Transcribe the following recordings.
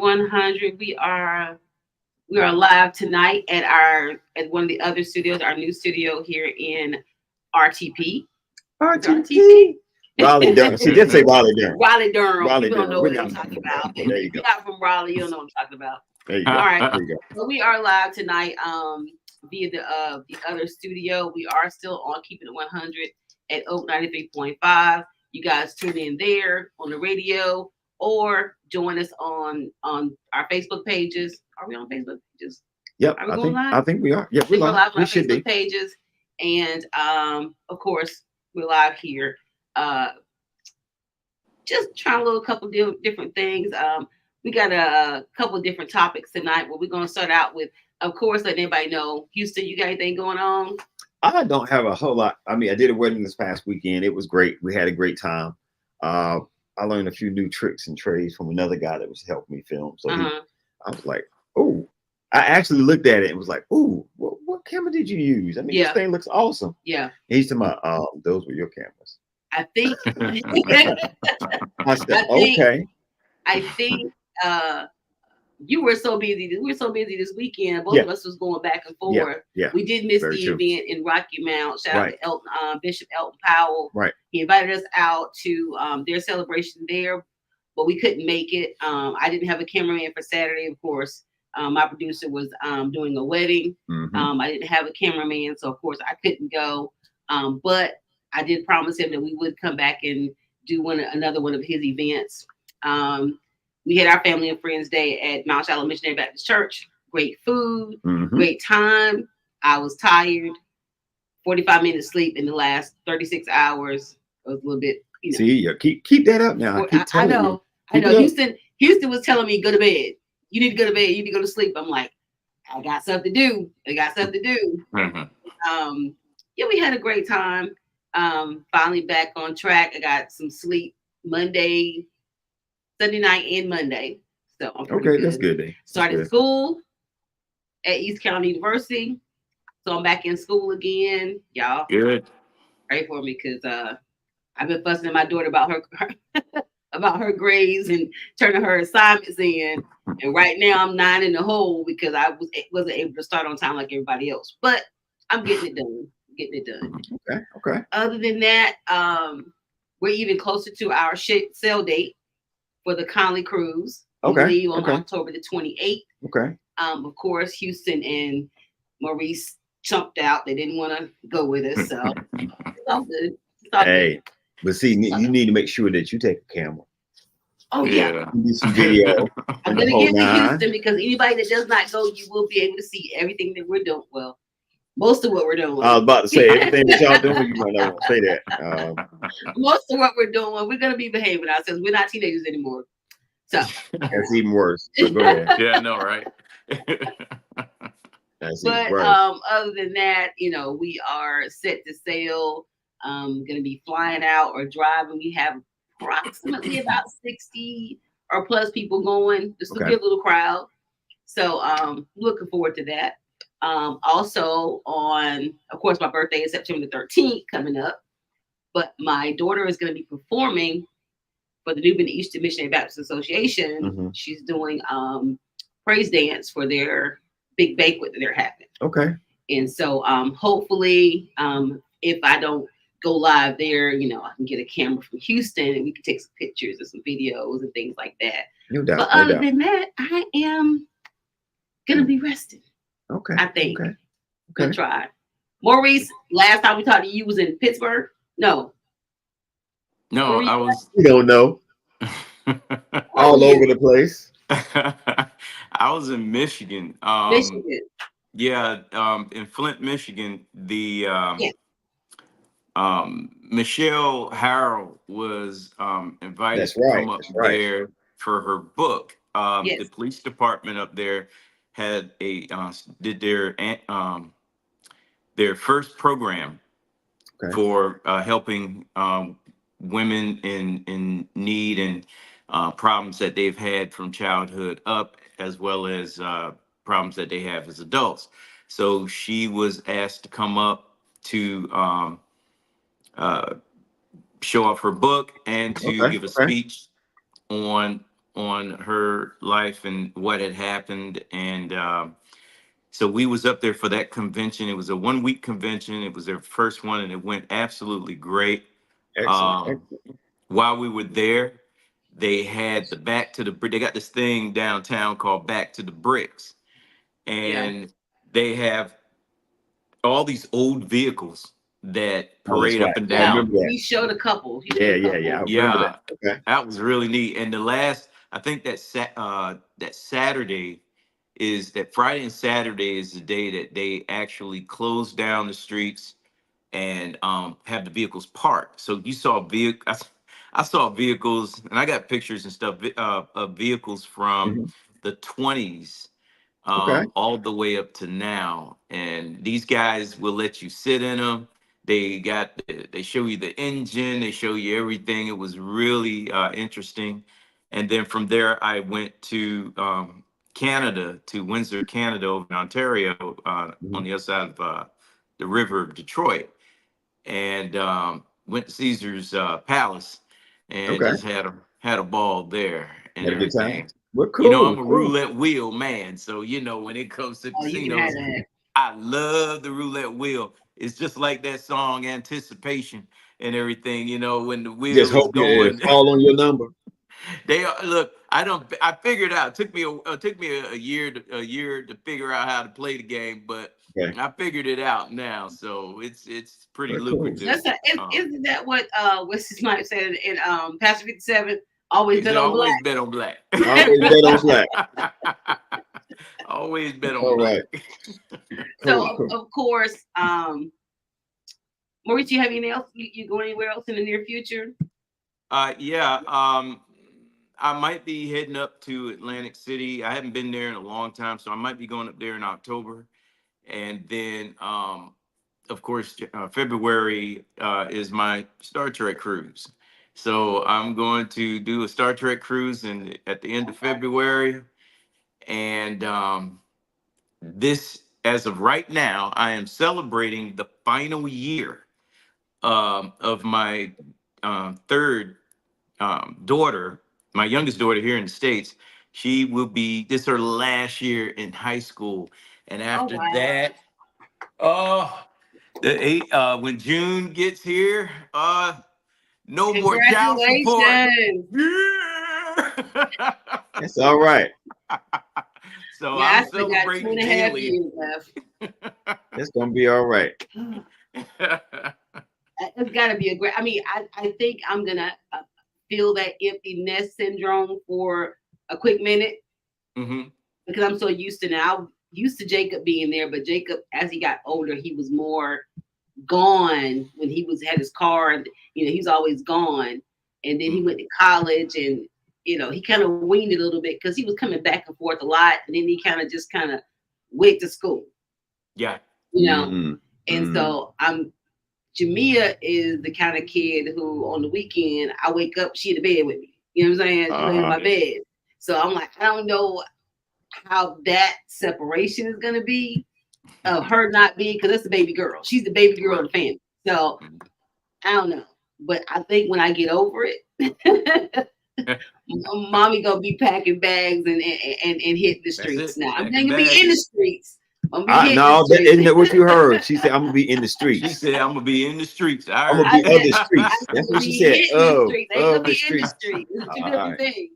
100. We are live tonight at one of the other studios, our new studio here in RTP. RTP. Raleigh Durham. She did say Raleigh Durham. Raleigh Durham. Raleigh You don't know Durham. what I'm talking about. There you If go. you're not from Raleigh, you don't know what I'm talking about. There you go. All right. There you go. So we are live tonight via the other studio. We are still on Keeping It 100 at Oak 93.5. You guys tune in there on the radio or join us on our Facebook pages. Are we on Facebook pages? Yep. Are we going live? I think we are. Yep, we're live. On We our should Facebook be. pages. And of course, we're live here. Just trying a little couple different things. We got a couple different topics tonight. Well, we're going to start out with, of course, letting everybody know, Houston, you got anything going on? I don't have a whole lot. I mean, I did a wedding this past weekend. It was great. We had a great time. I learned a few new tricks and trades from another guy that was helping me film. So I was like, oh, I actually looked at it and was like, oh, what camera did you use? I mean, this thing looks awesome. Yeah. He's talking about, those were your cameras. I think. I said, okay. I think you were so busy. We were so busy this weekend. Both of us was going back and forth. Yeah. We did miss the event in Rocky Mount. Shout out to Elton, Bishop Elton Powell. Right. He invited us out to their celebration there, but we couldn't make it. I didn't have a cameraman for Saturday, of course. My producer was doing a wedding. I didn't have a cameraman, so of course I couldn't go. But I did promise him that we would come back and do another one of his events. We had our family and friends day at Mount Shiloh Missionary Baptist Church. Great food, great time. I was tired. 45 minutes sleep in the last 36 hours. It was a little bit, See, keep that up now. I know. Houston was telling me, go to bed. You need to go to bed. You need to go to sleep. I'm like, I got stuff to do. Yeah, we had a great time. Finally back on track. I got some sleep Sunday night and Monday. So I'm pretty good. That's good. Started school at East County University. So I'm back in school again. Y'all good. Pray for me because I've been fussing at my daughter about her grades and turning her assignments in. And right now I'm 9 in the hole because I wasn't able to start on time like everybody else. But I'm getting it done. Okay. Other than that, we're even closer to our sale date for the Conley Cruise. We leave on October the 28th. Okay. Of course, Houston and Maurice chumped out. They didn't want to go with us, so it's all good. Hey, but see, you need to make sure that you take a camera. Oh yeah. You do some video. I'm gonna get to Houston because anybody that does not go, you will be able to see everything that we're doing. Well, most of what we're doing. I was about to say everything that y'all doing. You might not want to say that. Most of what we're doing, we're gonna be behaving ourselves. We're not teenagers anymore, so that's even worse. So go ahead. Yeah, I know, right? But other than that, we are set to sail. Gonna be flying out or driving. We have approximately about 60 or plus people going. This will be a little crowd. So looking forward to that. Also of course, my birthday is September the 13th coming up, but my daughter is going to be performing for the New Bend Eastern Missionary Baptist Association. She's doing praise dance for their big banquet that they're having. Okay. And so hopefully, if I don't go live there, I can get a camera from Houston and we can take some pictures and some videos and things like that. No doubt. But other than that, I am going to be resting. Okay. I think. Okay. Good try. Maurice, last time we talked to you was in Pittsburgh? No, I was. We don't know. All over the place. I was in Michigan. Michigan. Yeah, in Flint, Michigan. The Michelle Harrell was invited to come up there for her book. The police department up there had did their first program for helping women in need and problems that they've had from childhood up, as well as problems that they have as adults. So she was asked to come up to show off her book and to give a speech on on her life and what had happened. And so we was up there for that convention. It was a 1 week convention. It was their first one, and it went absolutely great. Excellent. Um, while we were there, they had the Back to the Brick. They got this thing downtown called Back to the Bricks, Yeah. and they have all these old vehicles that Oh, that's parade right. up and I Yeah. down. remember that. He showed a couple. Yeah, yeah, yeah. I remember Yeah, that. Okay. that was really neat. And the last, I think that Saturday is that Friday and Saturday is the day that they actually close down the streets and have the vehicles parked. So you saw I saw vehicles, and I got pictures and stuff of vehicles from Mhm. the 20s Okay. all the way up to now. And these guys will let you sit in them. They show you the engine, they show you everything. It was really interesting. And then from there, I went to Canada, to Windsor, Canada, over in Ontario, on Mhm. the other side of the river of Detroit, and went to Caesar's Palace and Okay. just had a ball there and Had a good time. everything. Well, You know, cool, I'm a cool. roulette wheel man, so you know when it comes to Oh, you can have casinos, that. I love the roulette wheel. It's just like that song Anticipation and everything, you know, when the Just wheel is hope it going. fall on your number. They are, look, I figured out. It took me a year to figure out how to play the game, but Okay. I figured it out now. So it's pretty Well, cool. lucrative. Isn't that what what's his name said in Pastor 57? Always He bet said on always black. bet on black. Always bet on black. Always bet on All black. right. So Cool, cool. of course, Maurice, you have anything else? You going anywhere else in the near future? Yeah. I might be heading up to Atlantic City. I haven't been there in a long time, so I might be going up there in October. And then, of course, February is my Star Trek cruise. So I'm going to do a Star Trek cruise at the end of February. And as of right now, I am celebrating the final year of my third daughter, my youngest daughter here in the States. This is her last year in high school. And Oh after wow! that, when June gets here, no more child support. Congratulations! Yeah. That's all right. So Yeah, I'm I still got two celebrating and a half daily. years left. It's gonna be all right. It's got to be a great. I mean, I think I'm gonna feel that empty nest syndrome for a quick minute Hmm. because I'm so used to now. Used to Jacob being there, but Jacob, as he got older, he was more gone when had his car, and he was always gone. And then he went to college, and he kind of weaned it a little bit because he was coming back and forth a lot, and then he kind of went to school. Yeah. Mm-hmm. And so Jamia is the kind of kid who on the weekend I wake up, she in the bed with me. You know what I'm saying? She laid in my bed. So I'm like, I don't know how that separation is gonna be of her not being, because that's the baby girl. She's the baby girl of the family. So I don't know. But I think when I get over it, mommy gonna be packing bags and hit the streets now. I'm Packing gonna be in the bags. streets. I'm gonna be hitting No, the streets. isn't that what you heard? She said, "I'm gonna be in the She streets. said, I'm gonna be in the streets. I I'm heard gonna I be said, of the streets." I'm That's gonna what she be said. hitting the streets. They gonna Of the be in the streets. streets. It's two All different right. things.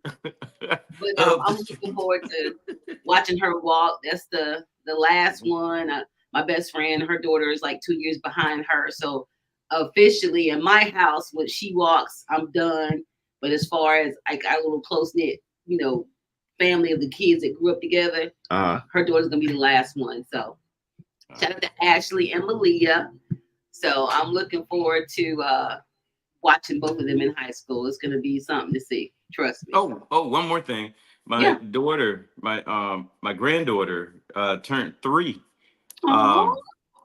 But Of the I'm looking forward to watching her walk. That's the last one. My best friend, her daughter is like 2 years behind her. So officially in my house, when she walks, I'm done. But as far as I got a little close knit, family of the kids that grew up together, her daughter's gonna be the last one. So shout out to Ashley and Malia. So I'm looking forward to watching both of them in high school. It's gonna be something to see. Trust me. Oh, one more thing. My daughter, my granddaughter, turned 3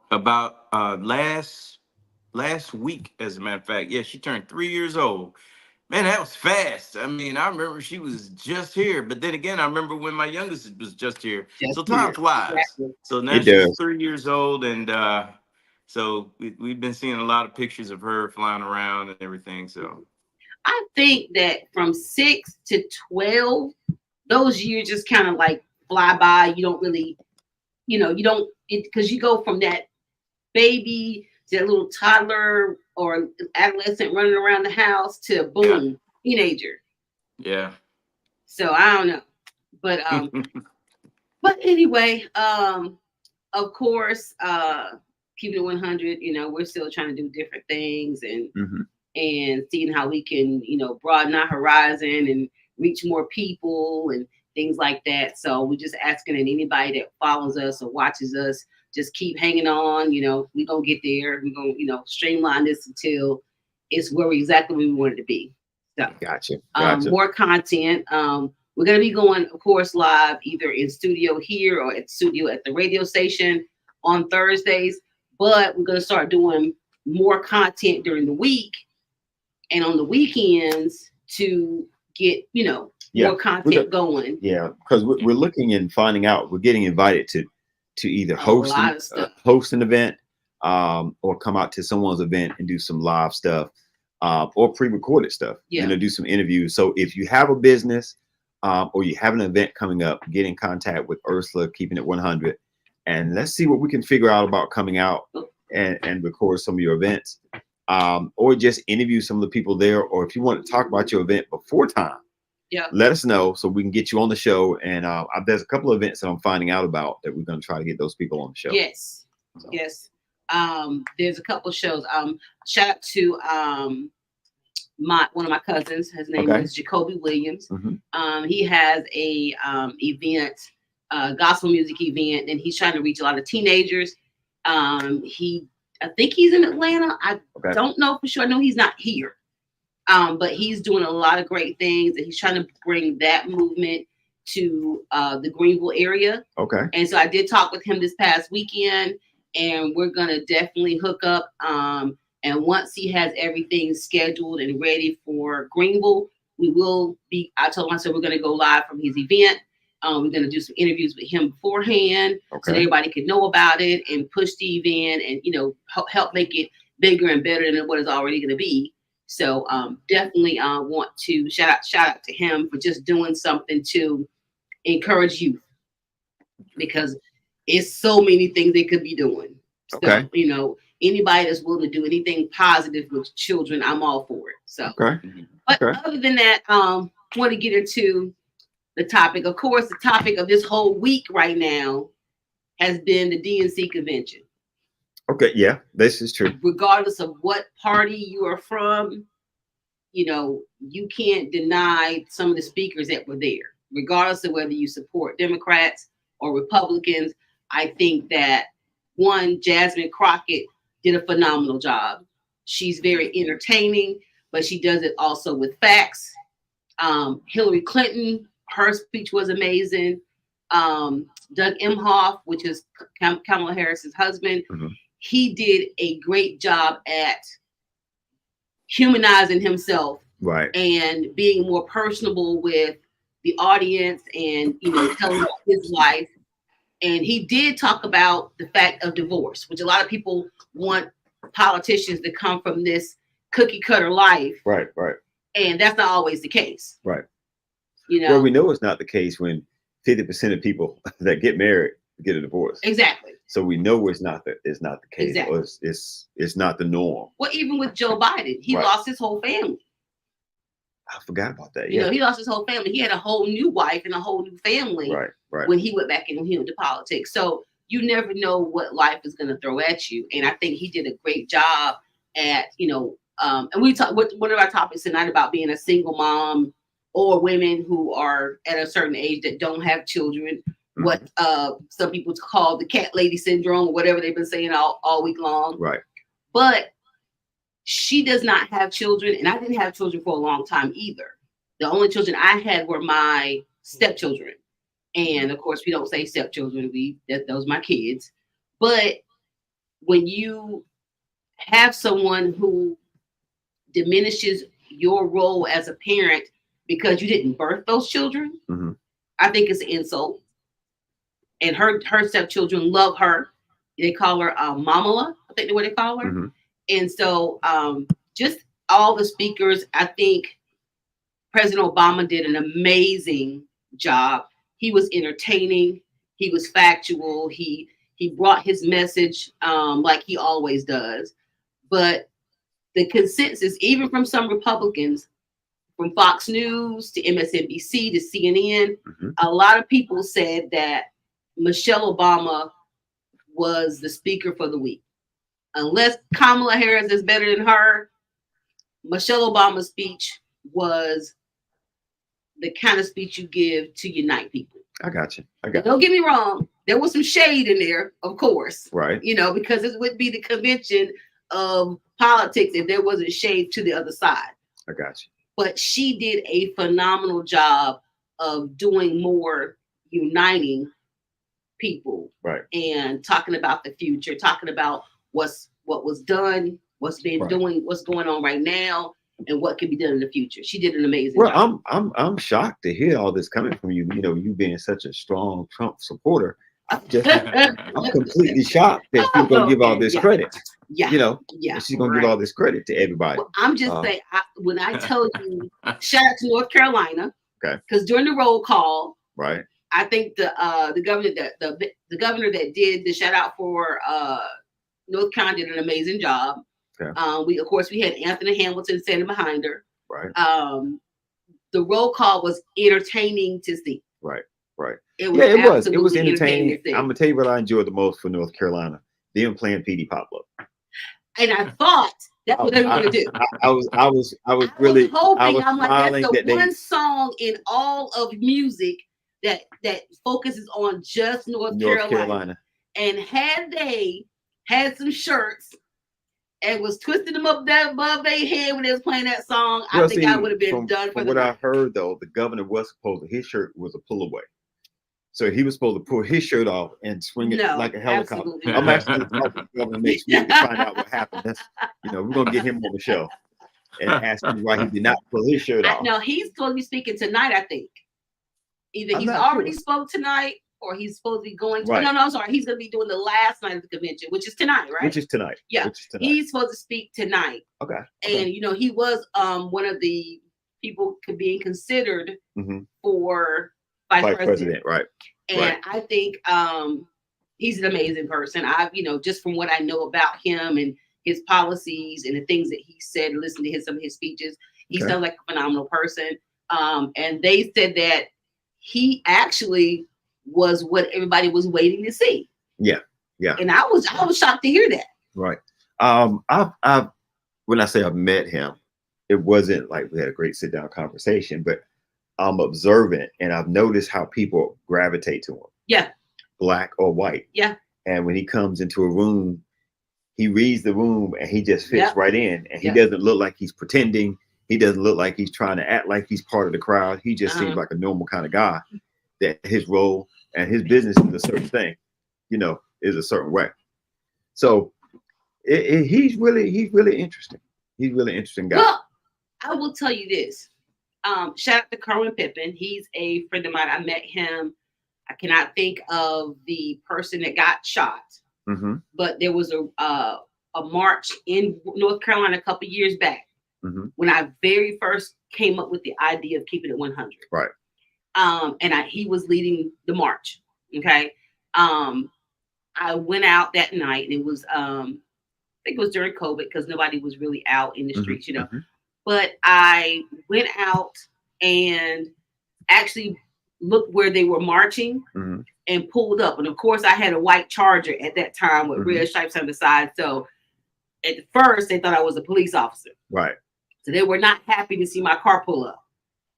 about last week, as a matter of fact. Yeah, she turned 3 years old. Man, that was fast. I mean, I remember she was just here, but then again, I remember when my youngest was just here. So time flies. Exactly. So now It she's does. 3 years old, and so we've been seeing a lot of pictures of her flying around and everything. So I think that from 6 to 12, those years just kind of like fly by. You don't really, you don't, because you go from that baby to that little toddler or adolescent running around the house to boom, teenager. Yeah. So I don't know. But anyway, of course, keeping it 100, we're still trying to do different things and seeing how we can, broaden our horizon and reach more people and things like that. So we're just asking that anybody that follows us or watches us, just keep hanging on. We're going to get there. We're going to, streamline this until it's exactly where we want it to be. So Gotcha. More content. We're going to be going, of course, live either in studio here or at studio at the radio station on Thursdays. But we're going to start doing more content during the week and on the weekends to get, more content going. Yeah, because we're looking and finding out. We're getting invited to either host an event or come out to someone's event and do some live stuff or pre-recorded stuff. Do some interviews. So if you have a business or you have an event coming up, get in contact with Ursula, Keeping It 100, and let's see what we can figure out about coming out and record some of your events, or just interview some of the people there. Or if you want to talk about your event before time, let us know so we can get you on the show. And there's a couple of events that I'm finding out about that we're going to try to get those people on the show. Yes. There's a couple of shows. Shout out to one of my cousins. His name is Jacoby Williams. He has a event, gospel music event, and he's trying to reach a lot of teenagers. I think he's in Atlanta. I don't know for sure. I know he's not here. But he's doing a lot of great things, and he's trying to bring that movement to the Greenville area. And so I did talk with him this past weekend, and we're gonna definitely hook up. And once he has everything scheduled and ready for Greenville, we will be. I told him, I said, we're gonna go live from his event. We're gonna do some interviews with him beforehand, so everybody can know about it and push the event, and help make it bigger and better than what it's already gonna be. So definitely want to shout out to him for just doing something to encourage youth, because it's so many things they could be doing. So, anybody that's willing to do anything positive with children, I'm all for it. So, but other than that, want to get into the topic. Of course, the topic of this whole week right now has been the DNC convention. Yeah, this is true. Regardless of what party you are from, you can't deny some of the speakers that were there. Regardless of whether you support Democrats or Republicans, I think that Jasmine Crockett did a phenomenal job. She's very entertaining, but she does it also with facts. Hillary Clinton, her speech was amazing. Doug Emhoff, which is Kamala Harris's husband, he did a great job at humanizing himself, and being more personable with the audience, and telling about his life. And he did talk about the fact of divorce, which a lot of people want politicians to come from this cookie cutter life, and that's not always the case, Well, we know it's not the case when 50% of people that get married get a divorce. Exactly. So we know it's not the case. Exactly. Or it's not the norm. Well, even with Joe Biden, he lost his whole family. I forgot about that. He lost his whole family. He had a whole new wife and a whole new family when he went back into politics. So you never know what life is going to throw at you. And I think he did a great job at, and we talk, one of our topics tonight about being a single mom or women who are at a certain age that don't have children, what some people call the cat lady syndrome, or whatever they've been saying all week long. But she does not have children, and I didn't have children for a long time either. The only children I had were my stepchildren. And of course, we don't say stepchildren, those are my kids. But when you have someone who diminishes your role as a parent because you didn't birth those children, I think it's an insult. And her stepchildren love her. They call her Mamala, I think the way they call her. And so just all the speakers, I think President Obama did an amazing job. He was entertaining. He was factual. He brought his message like he always does. But the consensus, even from some Republicans, from Fox News to MSNBC to CNN, a lot of people said that Michelle Obama was the speaker for the week. Unless Kamala Harris is better than her, Michelle Obama's speech was the kind of speech you give to unite people. I got you. Don't get me wrong. There was some shade in there, of course. Right. You know, because it would be the convention of politics if there wasn't shade to the other side. I got you. But she did a phenomenal job of doing more uniting people. Right. And talking about the future, talking about what was done, what's been doing, what's going on right now, and what can be done in the future. She did an amazing job. I'm shocked to hear all this coming from you. You know, you being such a strong Trump supporter. I'm completely shocked that she's gonna give all this credit. Yeah. You know, she's gonna give all this credit to everybody. Well, I'm just saying, when I tell you, shout out to North Carolina. Okay. Because during the roll call, right, I think the governor that did the shout out for North Carolina did an amazing job. Okay. We had Anthony Hamilton standing behind her. Right. The roll call was entertaining to see. Right. It was entertaining. I'm gonna tell you what I enjoyed the most for North Carolina: them playing PD Pop Up. And I thought that's what they were gonna do. I was really hoping. I'm like, that's the one song in all of music that focuses on just North Carolina. And had they had some shirts and was twisting them up there above their head when they was playing that song, I think I would have been done for the night. What I heard though, the governor was supposed to, his shirt was a pull away. So he was supposed to pull his shirt off and swing it like a helicopter. I'm actually talking to the governor next week to find out what happened. That's, we're gonna get him on the show and ask him why he did not pull his shirt off. No, he's supposed to be speaking tonight, I think. Either he's already spoke tonight or he's supposed to be going to. Right. No, I'm sorry. He's going to be doing the last night of the convention, which is tonight, right? Which is tonight. Yeah. He's supposed to speak tonight. Okay. And, he was one of the people being considered for vice president. Right. And I think he's an amazing person. I've, just from what I know about him and his policies and the things that he said, listen to some of his speeches, he sounds like a phenomenal person. And they said that he actually was what everybody was waiting to see. Yeah. And I was shocked to hear that. Right. I've when I say I've met him, it wasn't like we had a great sit down conversation, but I'm observant and I've noticed how people gravitate to him. Yeah. Black or white. Yeah. And when he comes into a room, he reads the room and he just fits right in. And he doesn't look like he's pretending. He doesn't look like he's trying to act like he's part of the crowd. He just seems like a normal kind of guy that his role and his business is a certain thing, is a certain way. So he's really interesting. He's a really interesting guy. Well, I will tell you this. Shout out to Kerwin Pippin. He's a friend of mine. I met him. I cannot think of the person that got shot, but there was a march in North Carolina a couple years back when I very first came up with the idea of keeping it 100. Right. And he was leading the march. Okay. I went out that night and it was, I think it was during COVID because nobody was really out in the streets, but I went out and actually looked where they were marching and pulled up. And of course I had a white Charger at that time with red stripes on the side. So at first they thought I was a police officer. Right. So they were not happy to see my car pull up.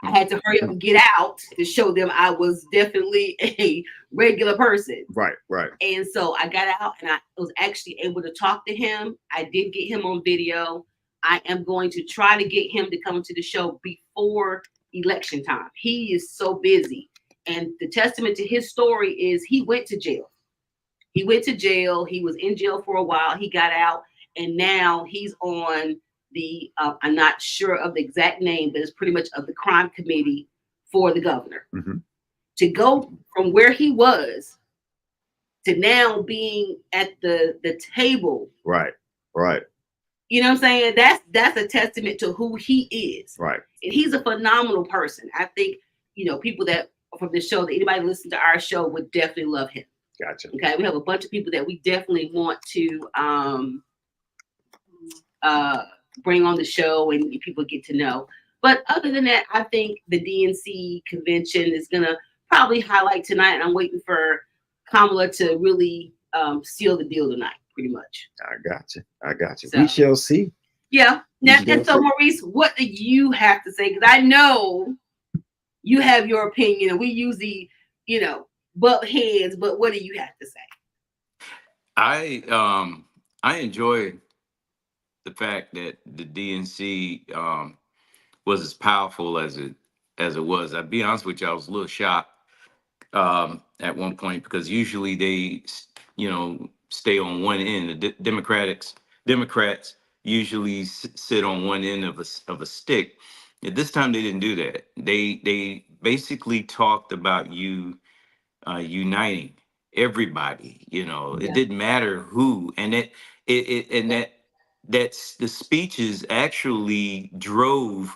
I had to hurry up and get out to show them I was definitely a regular person. Right. And so I got out and I was actually able to talk to him. I did get him on video. I am going to try to get him to come to the show before election time. He is so busy. And the testament to his story is he went to jail. He was in jail for a while. He got out and now he's on the, I'm not sure of the exact name, but it's pretty much of the crime committee for the governor. To go from where he was to now being at the table. Right. You know what I'm saying? That's a testament to who he is. Right. And he's a phenomenal person. I think, people that from the show, that anybody listen to our show would definitely love him. Gotcha. Okay. We have a bunch of people that we definitely want to bring on the show and people get to know. But other than that, I think the DNC convention is gonna probably highlight tonight, and I'm waiting for Kamala to really seal the deal tonight, pretty much. I got you. So, we shall see. Yeah. Now, and so, Maurice, what do you have to say? Because I know you have your opinion, and we usually, butt heads. But what do you have to say? I enjoy the fact that the DNC was as powerful as it was. I'll be honest with you, I was a little shocked at one point, because usually they, stay on one end. The Democrats usually sit on one end of a stick. At this time, they didn't do that. They basically talked about uniting everybody. It didn't matter who, and that's the speeches actually drove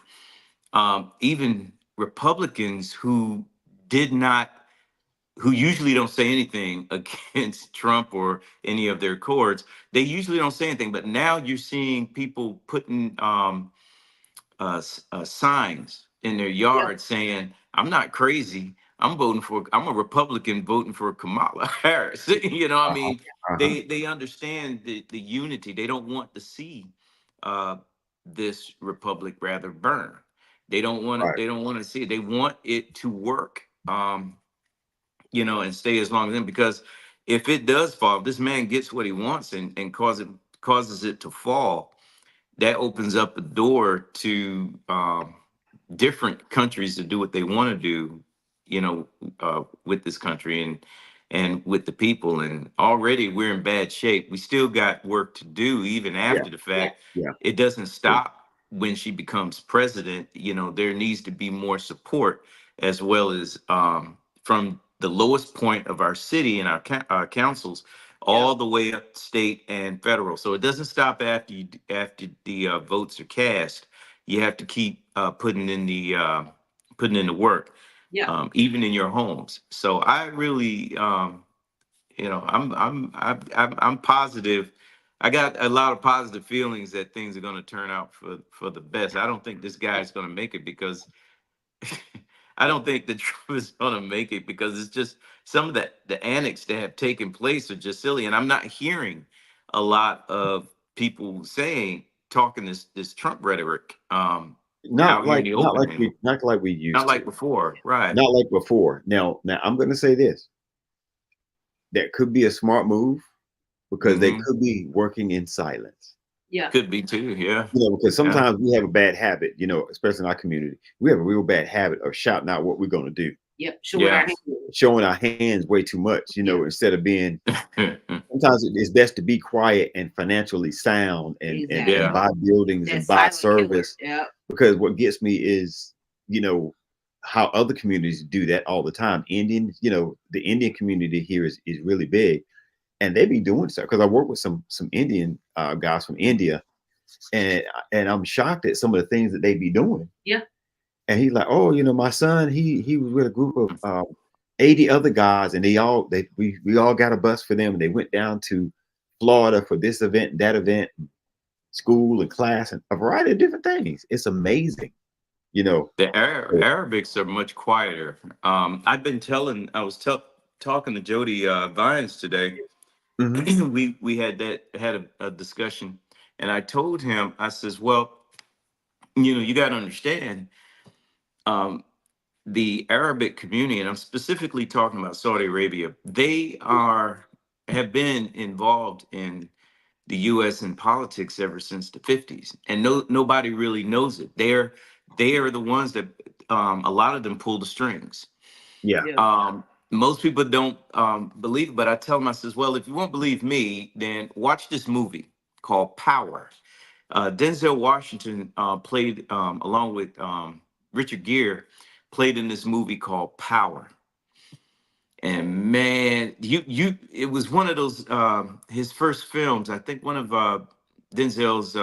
even Republicans did not who usually don't say anything against Trump or any of their cohorts. They usually don't say anything, but now you're seeing people putting signs in their yard saying, "I'm not crazy. I'm a Republican voting for Kamala Harris." I mean, they understand the unity. They don't want to see this republic rather burn. They don't want Right. They don't want to see it. They want it to work. And stay as long as them, because if it does fall, if this man gets what he wants and causes it to fall, that opens up the door to different countries to do what they want to do, with this country and with the people. And already we're in bad shape. We still got work to do, even after the fact. Yeah. It doesn't stop when she becomes president. There needs to be more support, as well as from the lowest point of our city and our councils all the way up state and federal. So it doesn't stop after the votes are cast. You have to keep putting in the work, even in your homes. So I really, I'm positive. I got a lot of positive feelings that things are going to turn out for the best. I don't think this guy's going to make it, because I don't think that Trump is going to make it, because it's just some of the annex that have taken place are just silly. And I'm not hearing a lot of people talking this Trump rhetoric Not out here in like the not open like anymore. we used Not to. like before, right? Not like before. Now I'm going to say this. That could be a smart move, because they could be working in silence. Yeah. Could be too, yeah. Because sometimes we have a bad habit, especially in our community. We have a real bad habit of shouting out what we're going to do. Yep. Showing our hands way too much, instead of being, sometimes it's best to be quiet and financially sound and buy buildings and buy service. Yeah. Because what gets me is, how other communities do that all the time. Indian, the Indian community here is really big, and they be doing stuff. Because I work with some Indian guys from India, and I'm shocked at some of the things that they be doing. Yeah. And he's like, "Oh, my son, he was with a group of 80 other guys, and we all got a bus for them, and they went down to Florida for this event and that event, school and class, and a variety of different things. It's amazing." The Arabics are much quieter. I was talking to Jody Vines today. We had a discussion, and I told him, I says, well, you got to understand, the Arabic community, and I'm specifically talking about Saudi Arabia, they have been involved in the U.S. in politics ever since the 50s, and nobody really knows it. They are the ones that a lot of them pull the strings. Yeah. Most people don't believe it, but I tell them, I says, well, if you won't believe me, then watch this movie called Power. Denzel Washington played along with Richard Gere, played in this movie called Power. And man, it was one of those his first films. I think one of Denzel's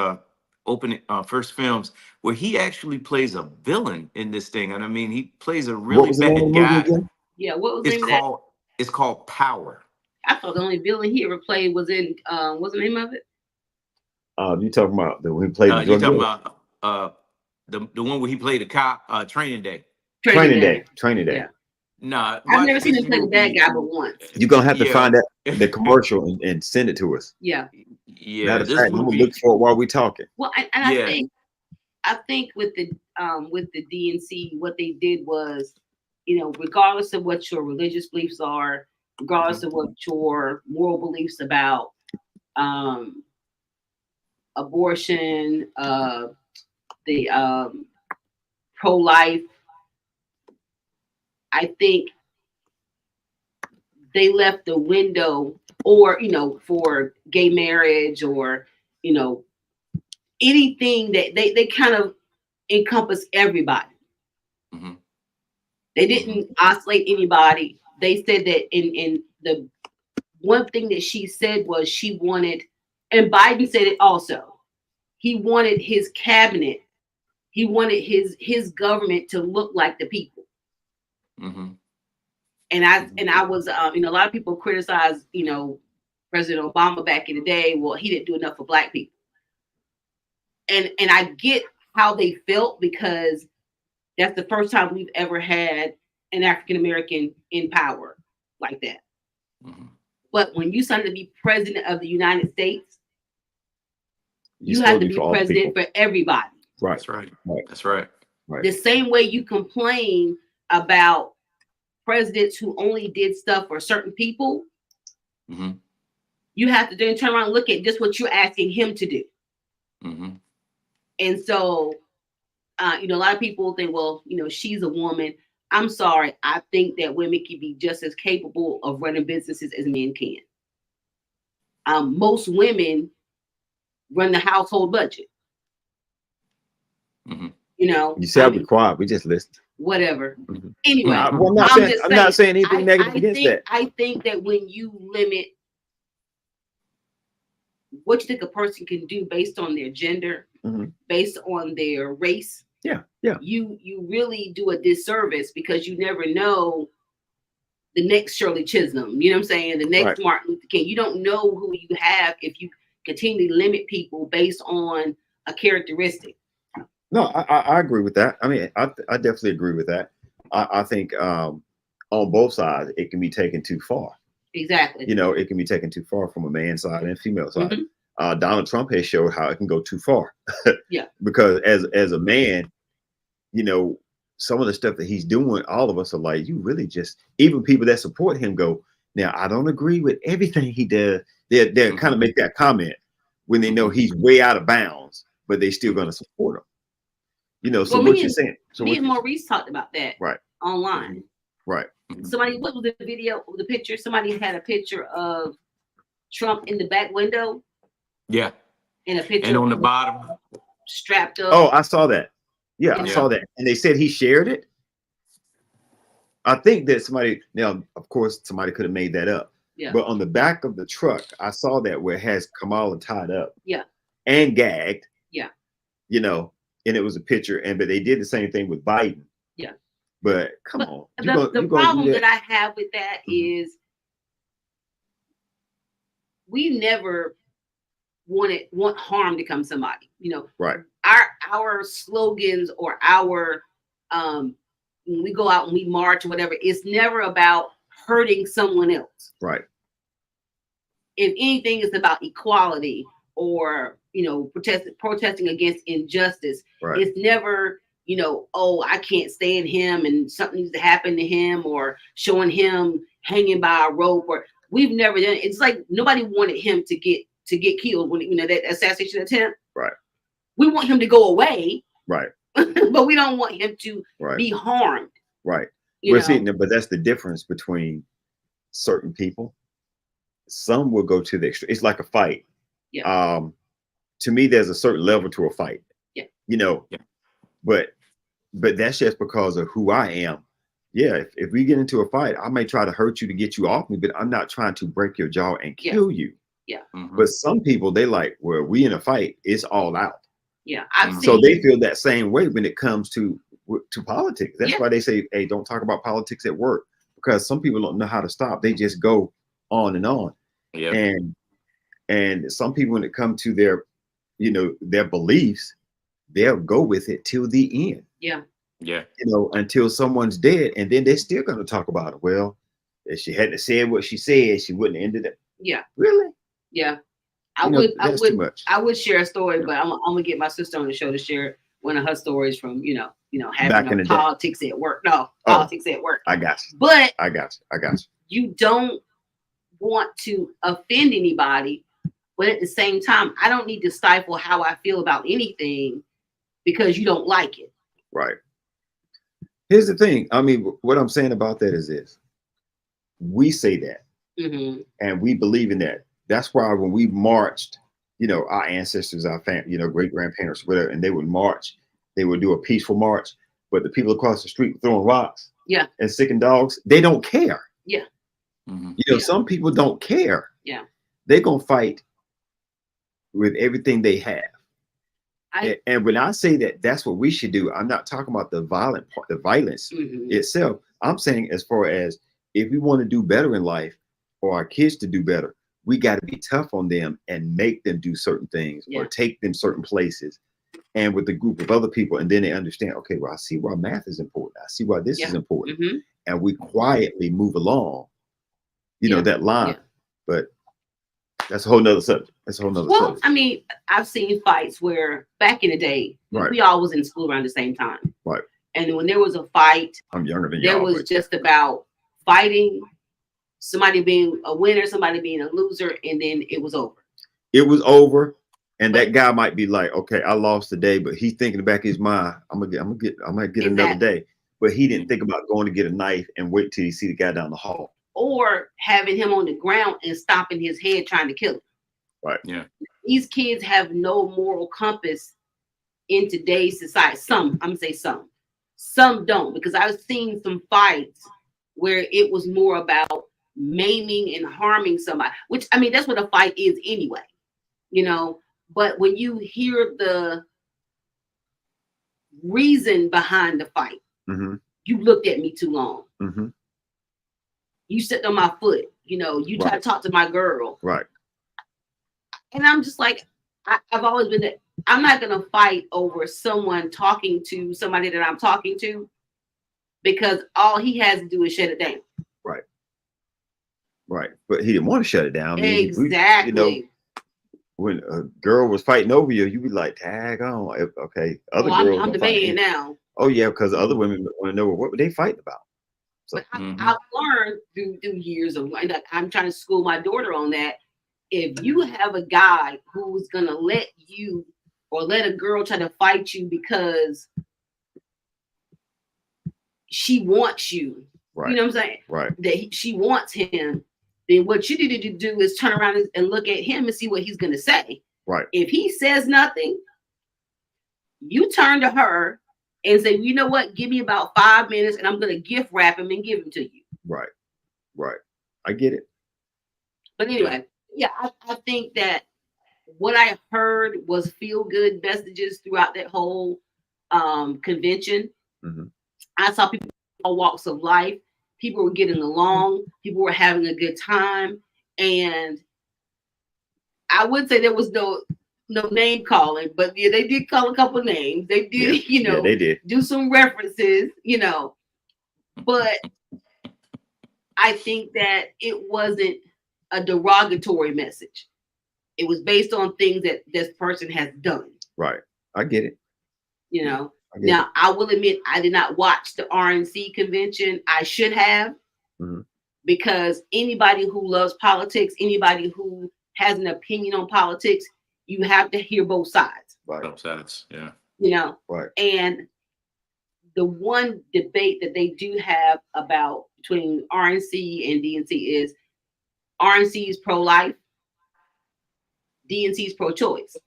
opening first films where he actually plays a villain in this thing, and I mean he plays a really bad guy. Yeah, what was the name of that? It's called Power. I thought the only villain he ever played was in what's the name of it? You talking about when he played the you talking about the one where he played a cop, Training Day. Training Day. Yeah. Nah, I've never seen him play the bad guy but once. You're gonna have to find that the commercial and send it to us. Yeah. Yeah. This movie, I'm gonna look for it while we talking. Well, I think with the DNC, what they did was, regardless of what your religious beliefs are, regardless of what your moral beliefs about abortion, the pro-life, I think they left the window, or for gay marriage, or anything that they kind of encompass everybody. Mm-hmm. They didn't isolate anybody. They said that in the one thing that she said was she wanted, and Biden said it also, he wanted his cabinet, he wanted his government to look like the people. Mm-hmm. And I was a lot of people criticize President Obama back in the day. Well, he didn't do enough for Black people. And I get how they felt, because that's the first time we've ever had an African American in power like that. Mm-hmm. But when you started to be president of the United States, you have to be president for everybody. Right. That's right. That's right. The same way you complain about presidents who only did stuff for certain people, mm-hmm. you have to then turn around and look at just what you're asking him to do. Mm-hmm. And so, a lot of people think, well, she's a woman. I'm sorry. I think that women can be just as capable of running businesses as men can. Most women run the household budget. Mm-hmm. You said be quiet. We just listened. Whatever. Mm-hmm. Anyway, well, I'm not saying anything negative against that. I think that when you limit what you think a person can do based on their gender, mm-hmm. based on their race, you really do a disservice, because you never know the next Shirley Chisholm. You know what I'm saying? The next Martin Luther King. You don't know who you have if you continually limit people based on a characteristic. No, I agree with that. I mean, I definitely agree with that. I think on both sides, it can be taken too far. Exactly. It can be taken too far from a man's side and female side. Mm-hmm. Donald Trump has showed how it can go too far. Yeah. Because as a man, some of the stuff that he's doing, all of us are like, you really just, even people that support him go, now, I don't agree with everything he does. They'll mm-hmm. kind of make that comment when they know he's way out of bounds, but they still going to support him. So what you're saying. So me and Maurice talked about that online. Right. Somebody, what was the video, the picture? Somebody had a picture of Trump in the back window. Yeah. And a picture. And on the bottom. Strapped up. Oh, I saw that. Yeah, I saw that. And they said he shared it. I think that somebody, now, of course, somebody could have made that up. Yeah. But on the back of the truck, I saw that where it has Kamala tied up. Yeah. And gagged. Yeah. And it was a picture. But they did the same thing with Biden. Yeah. But come on. The problem that I have with that is we never want harm to come to somebody. Right. Our slogans or our when we go out and we march or whatever, it's never about hurting someone else. Right. If anything, it's about equality or protesting against injustice. Right. It's never oh, I can't stand him and something needs to happen to him, or showing him hanging by a rope. Or we've never done it. It's like nobody wanted him to get killed when that assassination attempt. Right. We want him to go away. Right. But we don't want him to be harmed. Right. But that's the difference between certain people. Some will go to the extreme. It's like a fight. Yeah. To me, there's a certain level to a fight. Yeah. Yeah. But that's just because of who I am. Yeah. If we get into a fight, I may try to hurt you to get you off me, but I'm not trying to break your jaw and kill you. Yeah. But some people, they like, well, we in a fight, it's all out. Yeah. I've seen. So they feel that same way when it comes to politics. That's Yeah. why they say, hey, don't talk about politics at work, because some people don't know how to stop. They just go on and on. Yeah. And some people, when it comes to their, you know, their beliefs, they'll go with it till the end. Yeah. Yeah. You know, until someone's dead, and then they're still going to talk about it. Well, if she hadn't said what she said, she wouldn't have ended it. Yeah. Really? Yeah. I would too much. I would share a story, but I'm gonna get my sister on the show to share one of her stories from, you know, Back having in the politics at work. No, politics at work. I got you. But I got you. You don't want to offend anybody, but at the same time, I don't need to stifle how I feel about anything because you don't like it. Right. Here's the thing. I mean, what I'm saying about that is this. We say that, and we believe in that. That's why when we marched, you know, our ancestors, our family, you know, great grandparents, whatever, and they would march, they would do a peaceful march, but the people across the street throwing rocks, and sicking dogs, they don't care. Yeah. You know, some people don't care. Yeah. They're gonna fight with everything they have. And when I say that, that's what we should do. I'm not talking about the violent part, the violence itself. I'm saying, as far as if we want to do better in life, or our kids to do better, we got to be tough on them and make them do certain things, or take them certain places, and with a group of other people, and then they understand, okay, well, I see why math is important. I see why this is important, and we quietly move along, you know, that line. But that's a whole nother subject. Well, I mean, I've seen fights where back in the day, we all was in school around the same time. Right. And when there was a fight, I'm younger than you. There was just about fighting, somebody being a winner, somebody being a loser, and then it was over. It was over. And that guy might be like, okay, I lost today, but he's thinking in the back of his mind, I might get another day. But he didn't think about going to get a knife and wait till you see the guy down the hall. Or having him on the ground and stomping his head trying to kill him. Right. Yeah. These kids have no moral compass in today's society. I'm gonna say some. Some don't, because I've seen some fights where it was more about maiming and harming somebody, which, I mean, that's what a fight is anyway, you know. But when you hear the reason behind the fight, you looked at me too long. You stepped on my foot, you know, you tried to talk to my girl. Right. And I'm just like, I've always been that I'm not going to fight over someone talking to somebody that I'm talking to, because all he has to do is shut it down. Right. Right. But he didn't want to shut it down. Exactly. You know, when a girl was fighting over you, you'd be like, tag on. Okay. Other girls. I'm the man now. Oh, yeah. Because other women want to know what were they fighting about. So, but I've learned through years of, like, I'm trying to school my daughter on that. If you have a guy who's going to let you, or let a girl try to fight you because she wants you, right. You know what I'm saying? Right. That she wants him, then what you need to do is turn around and look at him and see what he's going to say. Right. If he says nothing, you turn to her and say, you know what? Give me about 5 minutes and I'm going to gift wrap him and give him to you. Right. Right. I get it. But anyway, yeah, I think that what I heard was feel good messages throughout that whole convention. I saw people from all walks of life. People were getting along. People were having a good time. And I would say there was no name calling, but yeah, they did call a couple names. They did, you know, they did do some references, you know. But I think that it wasn't a derogatory message. It was based on things that this person has done. Right. I get it. You know. Now, I will admit, I did not watch the RNC convention. I should have, because anybody who loves politics, anybody who has an opinion on politics, you have to hear both sides. Right. Both sides, yeah. You know. Right. And the one debate that they do have about between RNC and DNC is RNC is pro-life, DNC is pro-choice.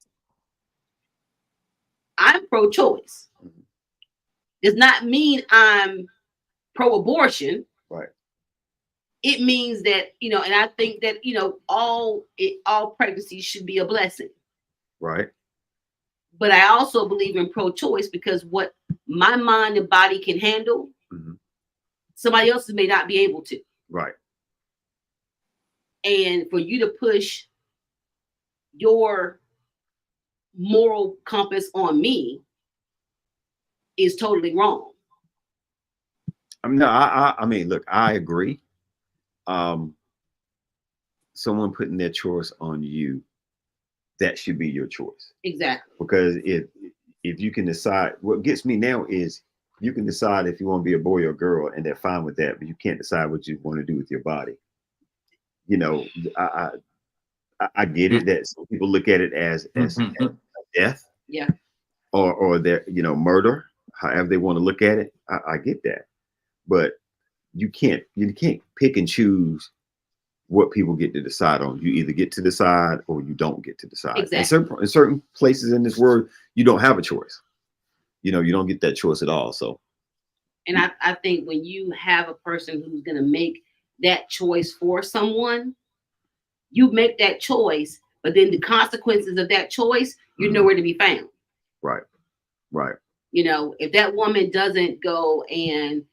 I'm pro-choice. Does not mean I'm pro-abortion. Right. it means that, and I think that, all pregnancies should be a blessing. Right. But I also believe in pro-choice because what my mind and body can handle, somebody else may not be able to. Right. And for you to push your moral compass on me is totally wrong. I mean, look, I agree. Someone putting their choice on you, that should be your choice. Exactly. Because if you can decide, what gets me now is you can decide if you want to be a boy or a girl, and they're fine with that, but you can't decide what you want to do with your body. I get it that some people look at it as death, or their murder, however they want to look at it. I get that, but you can't pick and choose what people get to decide on. You either get to decide or you don't get to decide. Exactly. In certain places in this world, you don't have a choice. You don't get that choice at all. So, and I think when you have a person who's going to make that choice for someone, you make that choice, but then the consequences of that choice, you're nowhere to be found. Right. If that woman doesn't go and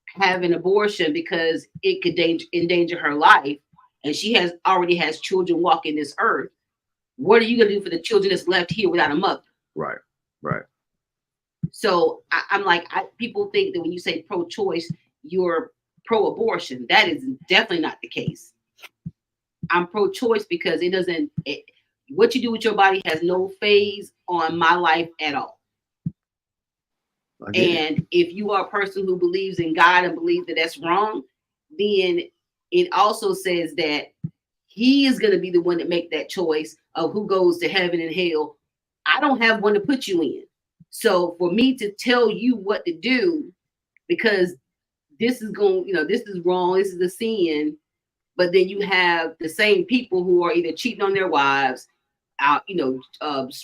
have an abortion because it could endanger her life, and she already has children walking this earth, what are you going to do for the children that's left here without a mother? Right. So I'm like, people think that when you say pro-choice, you're pro-abortion. That is definitely not the case. I'm pro-choice because what you do with your body has no phase on my life at all. And if you are a person who believes in God and believes that that's wrong, then it also says that he is going to be the one that make that choice of who goes to heaven and hell. I don't have one to put you in. So for me to tell you what to do, because this is this is wrong, this is a sin, but then you have the same people who are either cheating on their wives, out,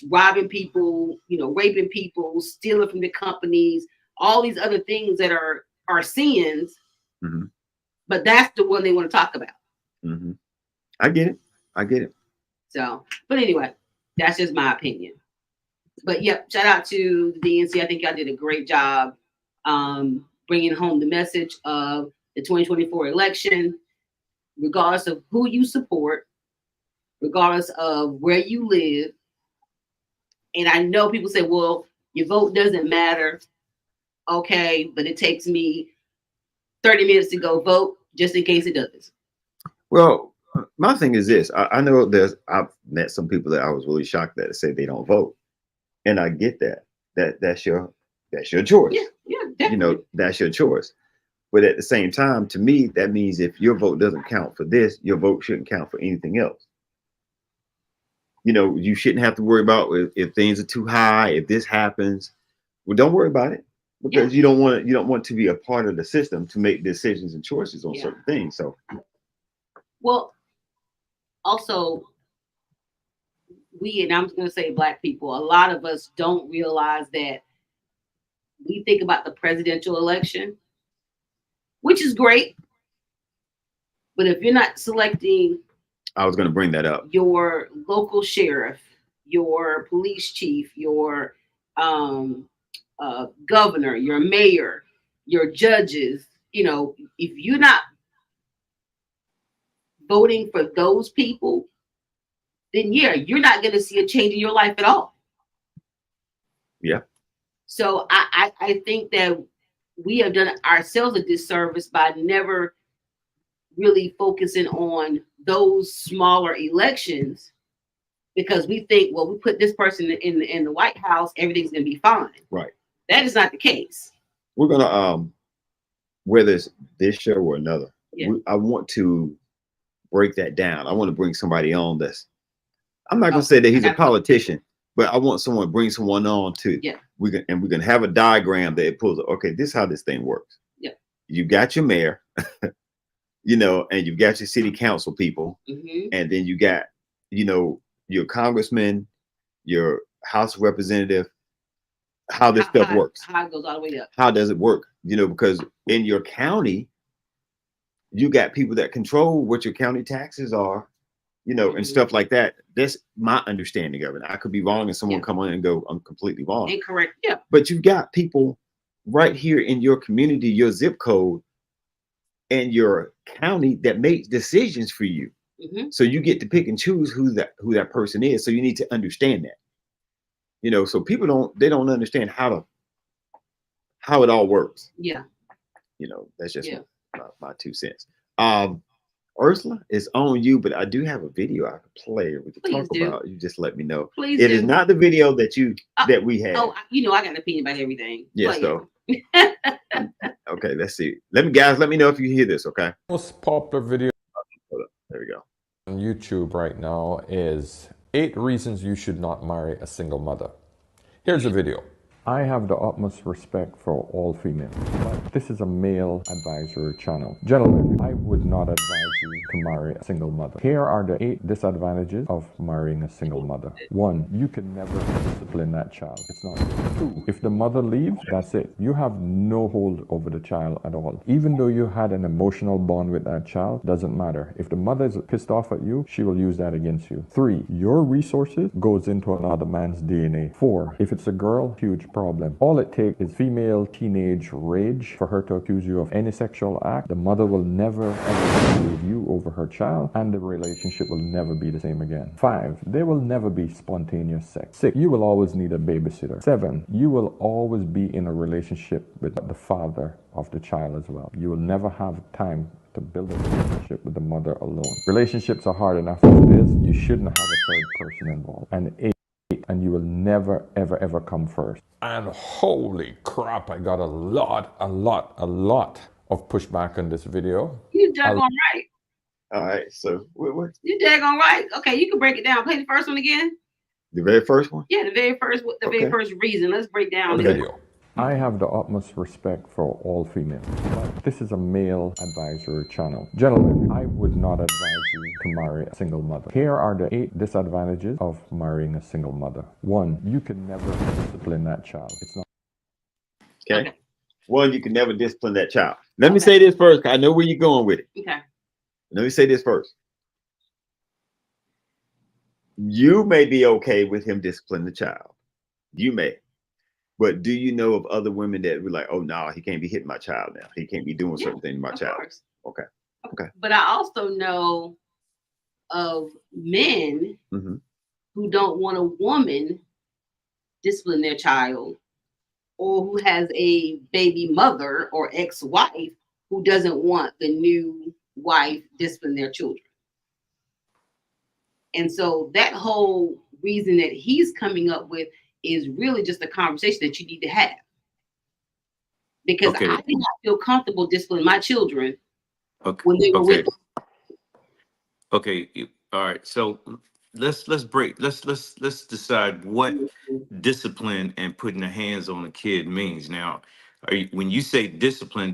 robbing people, raping people, stealing from the companies, all these other things that are sins. But that's the one they want to talk about. I get it. So, but anyway, that's just my opinion. But yep, shout out to the DNC. I think y'all did a great job bringing home the message of the 2024 election, regardless of who you support, regardless of where you live. And I know people say, well, your vote doesn't matter. Okay, but it takes me 30 minutes to go vote just in case it does. Well, my thing is this. I know I've met some people that I was really shocked at say they don't vote. And I get that. That's your choice. Yeah, definitely. That's your choice. But at the same time, to me, that means if your vote doesn't count for this, your vote shouldn't count for anything else. You shouldn't have to worry about if things are too high, if this happens. Well, don't worry about it, because you don't want to be a part of the system to make decisions and choices on certain things. So, well, also, and I'm going to say Black people, a lot of us don't realize that we think about the presidential election, which is great. But if you're not selecting, I was going to bring that up, your local sheriff, your police chief, your governor, your mayor, your judges, if you're not voting for those people, then you're not going to see a change in your life at all. Yeah. So I think that we have done ourselves a disservice by never really focusing on those smaller elections, because we think, well, we put this person in the White House, everything's going to be fine. Right. That is not the case. We're going to, whether it's this show or another, I want to break that down. I want to bring somebody on I'm not going to say that he's a politician, but I want someone to bring someone on to, we can have a diagram that it pulls, okay, this is how this thing works. Yeah. You got your mayor, and you've got your city council people, and then you got, your congressman, your House of Representative, how this stuff works. How it goes all the way up. How does it work? Because in your county, you got people that control what your county taxes are, you know, and stuff like that. That's my understanding of it. I could be wrong, and someone come on and go, I'm completely wrong. Incorrect. Yeah. But you've got people right here in your community, your zip code, and your county that makes decisions for you. So you get to pick and choose who that person is. So you need to understand that. You know, so people don't understand how it all works. Yeah. You know, that's just my 2 cents. Ursula, it's on you, but I do have a video I could play we could talk about. You just let me know. Please It do. is not the video that we had. Oh, you know, I got an opinion about everything. Yes, so. Okay, let's see. Let me know if you hear this, okay? Most popular video there we go. On YouTube right now is 8 reasons you should not marry a single mother. Here's a video. I have the utmost respect for all females, but this is a male advisory channel. Gentlemen, I would not advise you to marry a single mother. Here are the 8 disadvantages of marrying a single mother. 1, you can never discipline that child. It's not. 2, if the mother leaves, that's it. You have no hold over the child at all. Even though you had an emotional bond with that child, doesn't matter. If the mother is pissed off at you, she will use that against you. 3, your resources goes into another man's DNA. 4, if it's a girl, huge problem. All it takes is female teenage rage for her to accuse you of any sexual act. The mother will never ever believe you over her child, and the relationship will never be the same again. 5, there will never be spontaneous sex. 6, you will always need a babysitter. 7, you will always be in a relationship with the father of the child as well. You will never have time to build a relationship with the mother alone. Relationships are hard enough as it is. You shouldn't have a third person involved. And 8, and you will never, ever, ever come first. And holy crap, I got a lot of pushback on this video. You daggone right. All right, so what? You daggone right. Okay, you can break it down. Play the first one again. The very first one? Yeah, the very first reason. Let's break down the video. I have the utmost respect for all females, but this is a male advisory channel. Gentlemen, I would not advise you to marry a single mother. Here are the 8 disadvantages of marrying a single mother. 1, you can never discipline that child. It's not. Okay. 1, you can never discipline that child. Let me say this first, 'cause I know where you're going with it. Okay. Let me say this first. You may be okay with him disciplining the child. You may. But do you know of other women that were like, oh, no, he can't be hitting my child now. He can't be doing certain things to my child. Course. Okay. Okay. But I also know of men who don't want a woman discipline their child, or who has a baby mother or ex-wife who doesn't want the new wife discipline their children. And so that whole reason that he's coming up with is really just a conversation that you need to have. Because I did not feel comfortable disciplining my children when they were with them. Okay. All right. So let's decide what discipline and putting the hands on a kid means. Now, when you say discipline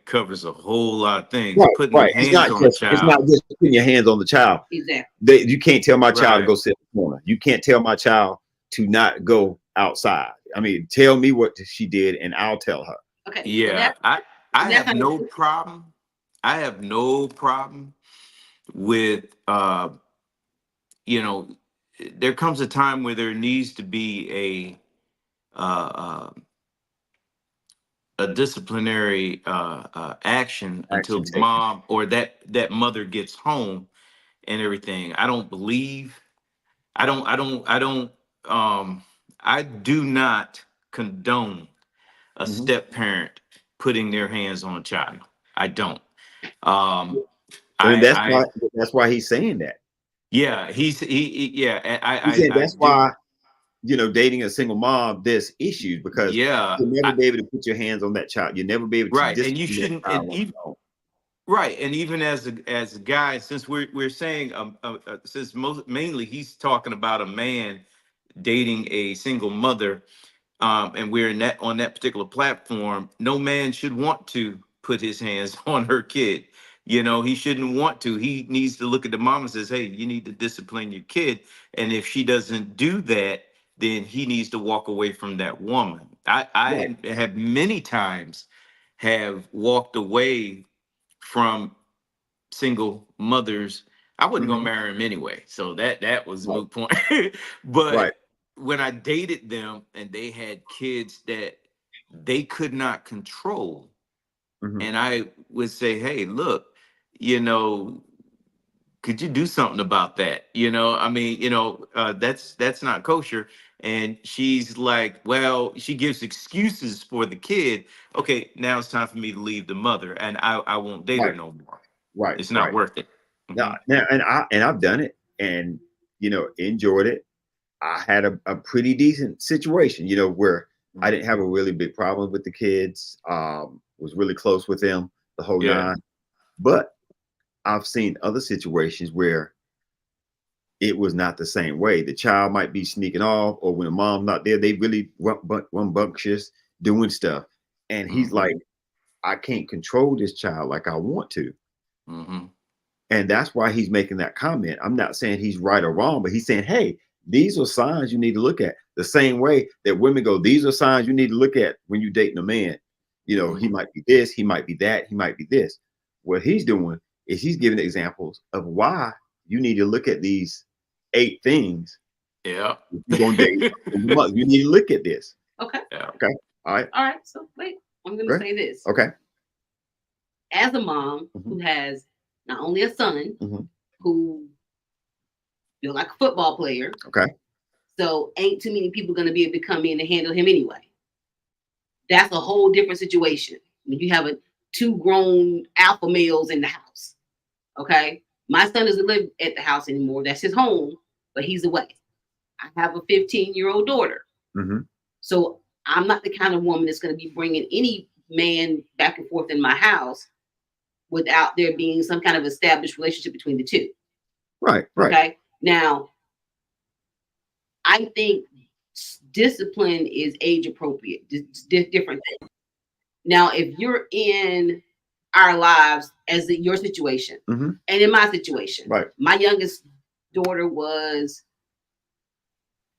covers a whole lot of things. Right, putting hands on a child. It's not just putting your hands on the child. Exactly. You can't tell my child to go sit in the corner. You can't tell my child to not go outside. I mean, tell me what she did and I'll tell her. Okay. Yeah, I have no problem. I have no problem with you know, there comes a time where there needs to be a disciplinary action until mom or that mother gets home and everything. I do not condone a step parent putting their hands on a child. I don't. That's why he's saying that. Yeah, he's saying that's why, you know, dating a single mom, there's issues because you'll never be able to put your hands on that child. You'll never be able to. Right, and you shouldn't. And even, right, and even as a guy, since we're saying since mainly he's talking about a man dating a single mother, and we're on that particular platform, no man should want to put his hands on her kid. You know, he shouldn't want to. He needs to look at the mom and says, hey, you need to discipline your kid. And if she doesn't do that, then he needs to walk away from that woman. I have many times have walked away from single mothers, I wasn't gonna Mhm. marry them anyway. So that was a Right. moot point. But Right. when I dated them and they had kids that they could not control, Mhm. and I would say, hey, look, you know, could you do something about that? You know, I mean, that's not kosher. And she's like, well, she gives excuses for the kid. Okay, now it's time for me to leave the mother, and I won't date her Right. no more. Right. It's not Right. worth it. Now, Mhm. now, and I've done it, and enjoyed it. I had a pretty decent situation, where I didn't have a really big problem with the kids. Was really close with them the whole Yeah. nine. But I've seen other situations where it was not the same way. The child might be sneaking off, or when the mom's not there, they really rambunctious doing stuff. And he's Mhm. like, I can't control this child like I want to. Mhm. And that's why he's making that comment. I'm not saying he's right or wrong, but he's saying, hey, these are signs you need to look at. The same way that women go, these are signs you need to look at when you're dating a man. He might be this, he might be that, he might be this. What he's doing is he's giving examples of why you need to look at these 8 things. Yeah. If you're going to date a month, you need to look at this. Okay. Yeah. Okay. All right. All right. So wait, I'm going Go to ahead. say this. Okay. As a mom who has not only a son who feel like a football player. Okay. So ain't too many people going to be able to come in and handle him anyway. That's a whole different situation when you have 2 grown alpha males in the house. Okay. My son doesn't live at the house anymore. That's his home, but he's away. I have a 15-year-old daughter. So I'm not the kind of woman that's going to be bringing any man back and forth in my house without there being some kind of established relationship between the 2. Right. Okay. Now, I think discipline is age appropriate. Different things. Now, if you're in our lives as your situation, and in my situation, Right. my youngest daughter was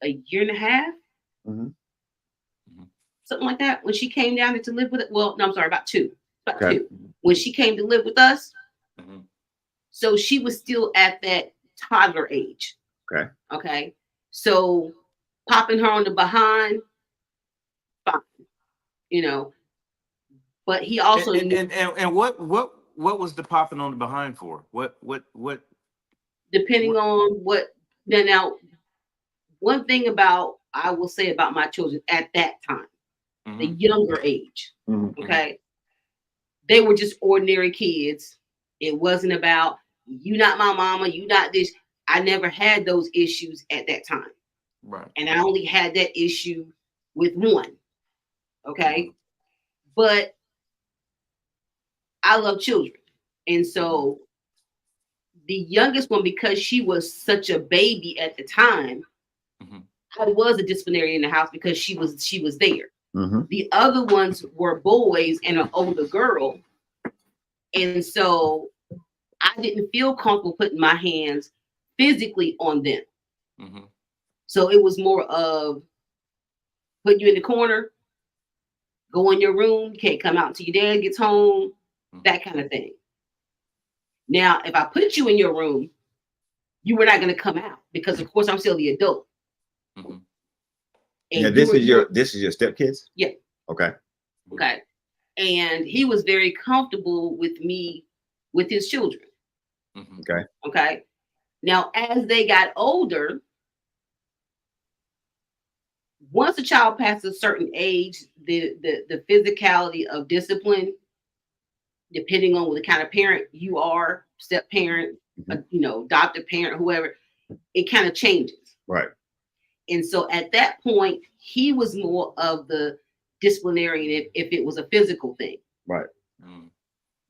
a year and a half, something like that, when she came down to live with it. Well, no, I'm sorry, about 2. About 2. When she came to live with us. So she was still at that toddler age. Okay. So popping her on the behind, fine, but he also and what was the popping on the behind for? What depending on what now one thing I will say about my children at that time, the younger age, okay, they were just ordinary kids. It wasn't about you not my mama, you not this. I never had those issues at that time. Right. And I only had that issue with one. Okay. But I love children. And so the youngest one, because she was such a baby at the time, I was a disciplinary in the house because she was there. The other ones were boys and an older girl. And so I didn't feel comfortable putting my hands physically on them. So it was more of put you in the corner, go in your room, can't come out until your dad gets home, that kind of thing. Now, if I put you in your room, you were not going to come out because, of course, I'm still the adult. Yeah, this is your stepkids? Yeah. Okay. Okay. And he was very comfortable with me, with his children. Okay. Okay. Now, as they got older, once a child passes a certain age, the physicality of discipline, depending on the kind of parent you are, step parent, adoptive parent, whoever, it kind of changes. Right. And so at that point, he was more of the disciplinarian if it was a physical thing. Right.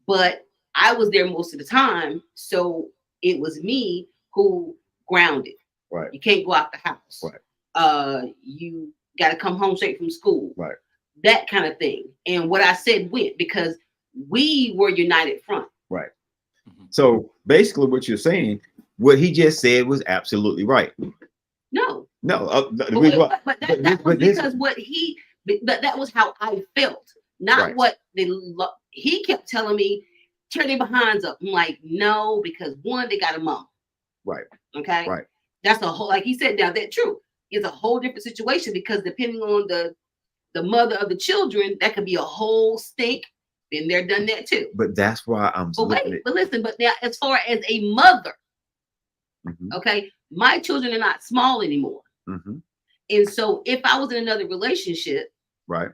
But I was there most of the time. So it was me who grounded. Right. You can't go out the house. Right. You got to come home straight from school. Right. That kind of thing. And what I said went because we were united front. Right. So basically what you're saying, what he just said was absolutely right. No. But that was how I felt, not right. what he kept telling me. tear their behinds up. I'm like, no, because one, they got a mom. Right. Okay. Right. That's a whole, like he said, now that's true. It's a whole different situation because depending on the mother of the children, that could be a whole stink. Been there, done that too. But that's why I'm. But wait, but listen, but now as far as a mother, okay, my children are not small anymore. And so if I was in another relationship, right,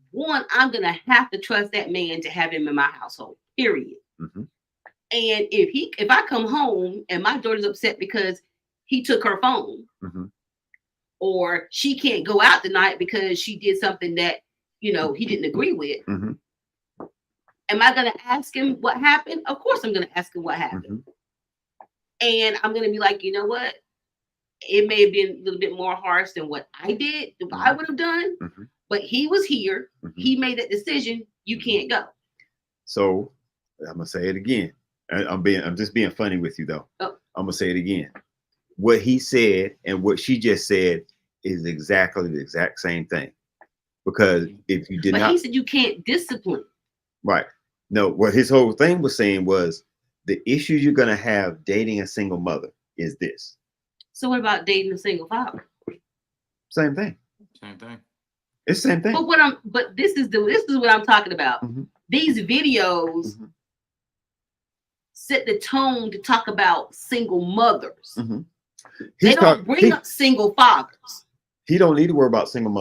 one, I'm gonna have to trust that man to have him in my household. Period. And if I come home and my daughter's upset because he took her phone, or she can't go out tonight because she did something that he didn't agree with. Am I going to ask him what happened? Of course, I'm going to ask him what happened. And I'm going to be like, you know what? It may have been a little bit more harsh than what I did, what I would have done. But he was here. He made that decision. You can't go. So I'm going to say it again. I'm just being funny with you, though. I'm going to say it again. What he said and what she just said is exactly the exact same thing. Because if you did not, he said you can't discipline. Right. No, what his whole thing was saying was the issue you're going to have dating a single mother is this. So what about dating a single father? Same thing. Same thing. It's the same thing. But this is what I'm talking about. These videos set the tone to talk about single mothers. They don't bring up single fathers. He don't need to worry about single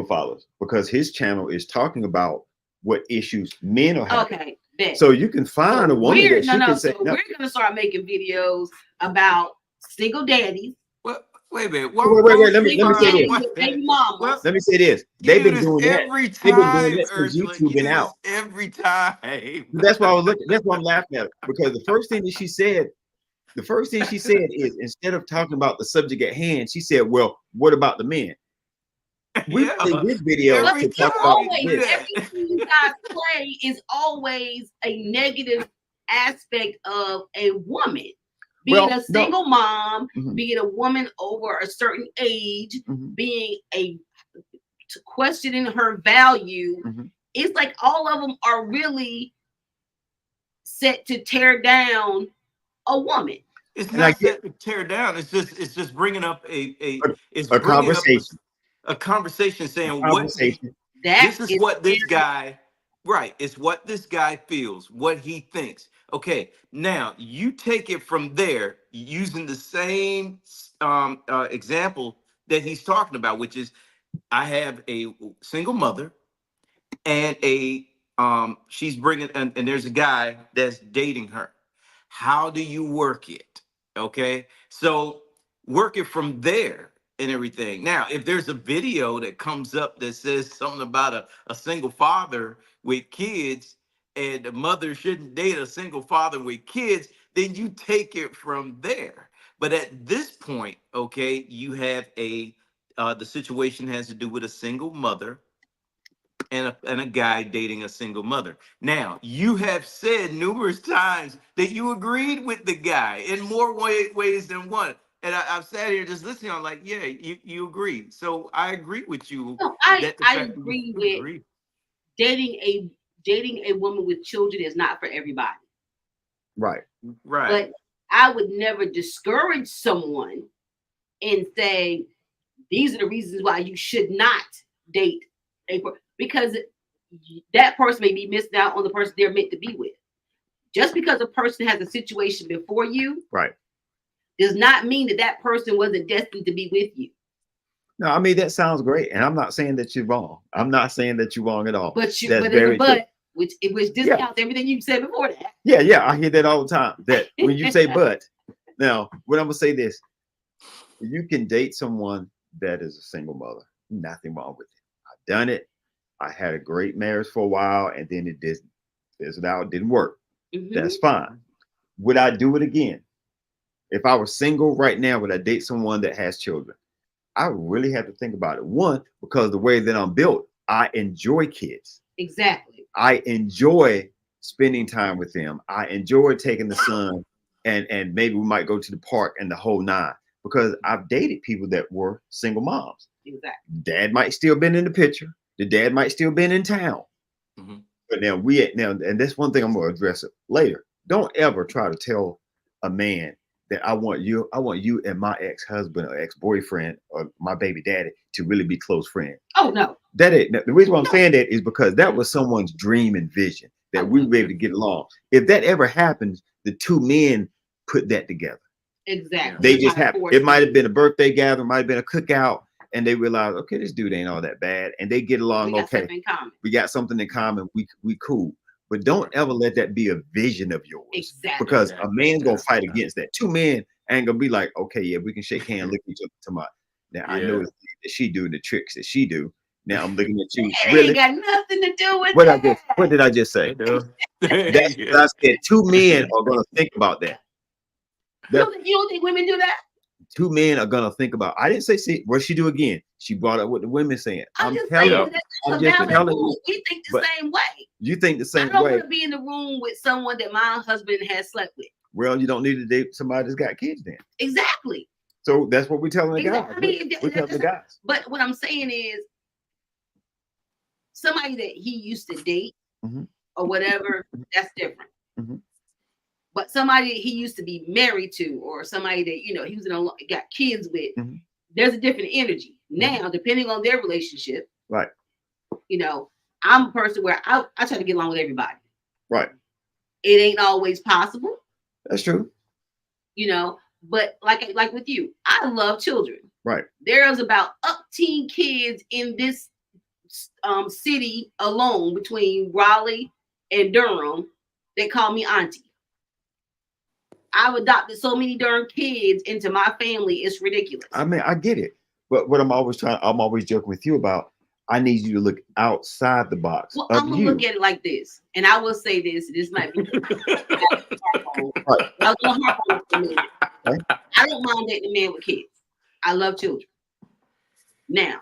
fathers, because his channel is talking about what issues men are having. Okay. Bet. So you can find a woman that she can say, we're gonna start making videos about single daddies. Well, wait a minute. Wait. Let me say this. Baby mama. Let me say this. They've been doing that every time. They've been doing that since YouTube been out. Every time. That's why I was looking. That's why I'm laughing at it, because the first thing she said is, instead of talking about the subject at hand, she said, "Well, what about the men?" We play this video to talk about this. Everything you guys play is always a negative aspect of a woman. Being a single mom, being a woman over a certain age, being questioning her value. It's like all of them are really set to tear down a woman. It's not set to tear down. It's just bringing up a conversation. A conversation saying this is what this guy, right? It's what this guy feels, what he thinks. Okay, now you take it from there using the same example that he's talking about, which is I have a single mother and she's bringing and there's a guy that's dating her. How do you work it? Okay, so work it from there. And everything. Now, if there's a video that comes up that says something about a single father with kids and the mother shouldn't date a single father with kids, then you take it from there. But at this point, okay, you have the situation has to do with a single mother and a guy dating a single mother. Now, you have said numerous times that you agreed with the guy in more ways than one. And I've sat here just listening. I'm like, yeah, you agree. So I agree with you. No, I agree with dating a woman with children is not for everybody. Right. But I would never discourage someone and say these are the reasons why you should not date because that person may be missing out on the person they're meant to be with. Just because a person has a situation before you, right, does not mean that person wasn't destined to be with you. No, I mean, that sounds great. And I'm not saying that you're wrong. I'm not saying that you're wrong at all. But which discounts everything you said before that. Yeah. I hear that all the time. That when you say but, now, what I'm going to say this. You can date someone that is a single mother. Nothing wrong with it. I've done it. I had a great marriage for a while, and then it didn't work. That's fine. Would I do it again? If I was single right now, would I date someone that has children? I really have to think about it. One, because the way that I'm built, I enjoy kids. Exactly. I enjoy spending time with them. I enjoy taking the son and maybe we might go to the park and the whole nine, because I've dated people that were single moms. Exactly. Dad might still been in the picture. The dad might still been in town. But now and that's one thing I'm gonna address it later. Don't ever try to tell a man that I want you and my ex-husband or ex-boyfriend or my baby daddy to really be close friends. Oh no. The reason why I'm saying that is because that was someone's dream and vision that we were able to get along. If that ever happens, the two men put that together. Exactly. They just happened. It might have been a birthday gathering, might have been a cookout, and they realize, okay, this dude ain't all that bad, and they get along. Okay, we got something in common. We cool. But don't ever let that be a vision of yours. Exactly. Because a man's gonna fight against that. Two men ain't gonna be like, okay, yeah, we can shake hands, look at each other tomorrow. Now I know that she do the tricks that she do. Now I'm looking at you. It ain't got nothing to do with that. What did I just say? That's what I said. Two men are gonna think about that. You don't think women do that? Two men are gonna think about. I didn't say. See what she do again. She brought up what the women saying. I'm just telling you. We think the same way. You think the same way. I don't want to be in the room with someone that my husband has slept with. Well, you don't need to date somebody that's got kids then. Exactly. So that's what we're telling the guys. I mean, we're telling the guys. But what I'm saying is, somebody that he used to date or whatever, that's different. But somebody that he used to be married to, or somebody that he was got kids with, there's a different energy. Now, depending on their relationship, right? I'm a person where I try to get along with everybody. Right. It ain't always possible. That's true. But like with you, I love children. Right. There's about 18 kids in this city alone between Raleigh and Durham that call me auntie. I've adopted so many darn kids into my family, it's ridiculous. I mean, I get it. But what I'm always joking with you about, I need you to look outside the box. Well, I'm gonna look at it like this, and I will say this might be right. I don't mind dating a man with kids. I love children. Now,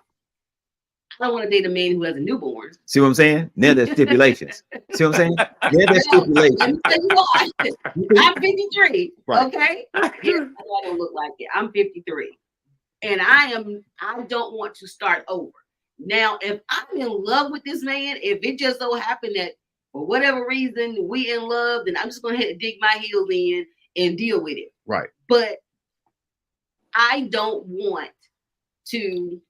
I don't want to date a man who has a newborn. See what I'm saying? Now there's stipulations. See what I'm saying? Yeah, there's stipulations. Let me tell you why. I'm 53. Right. Okay. I don't look like it. I'm 53. And I don't want to start over. Now, if I'm in love with this man, if it just so happened that for whatever reason we in love, then I'm just gonna have to dig my heels in and deal with it. Right. But I don't want to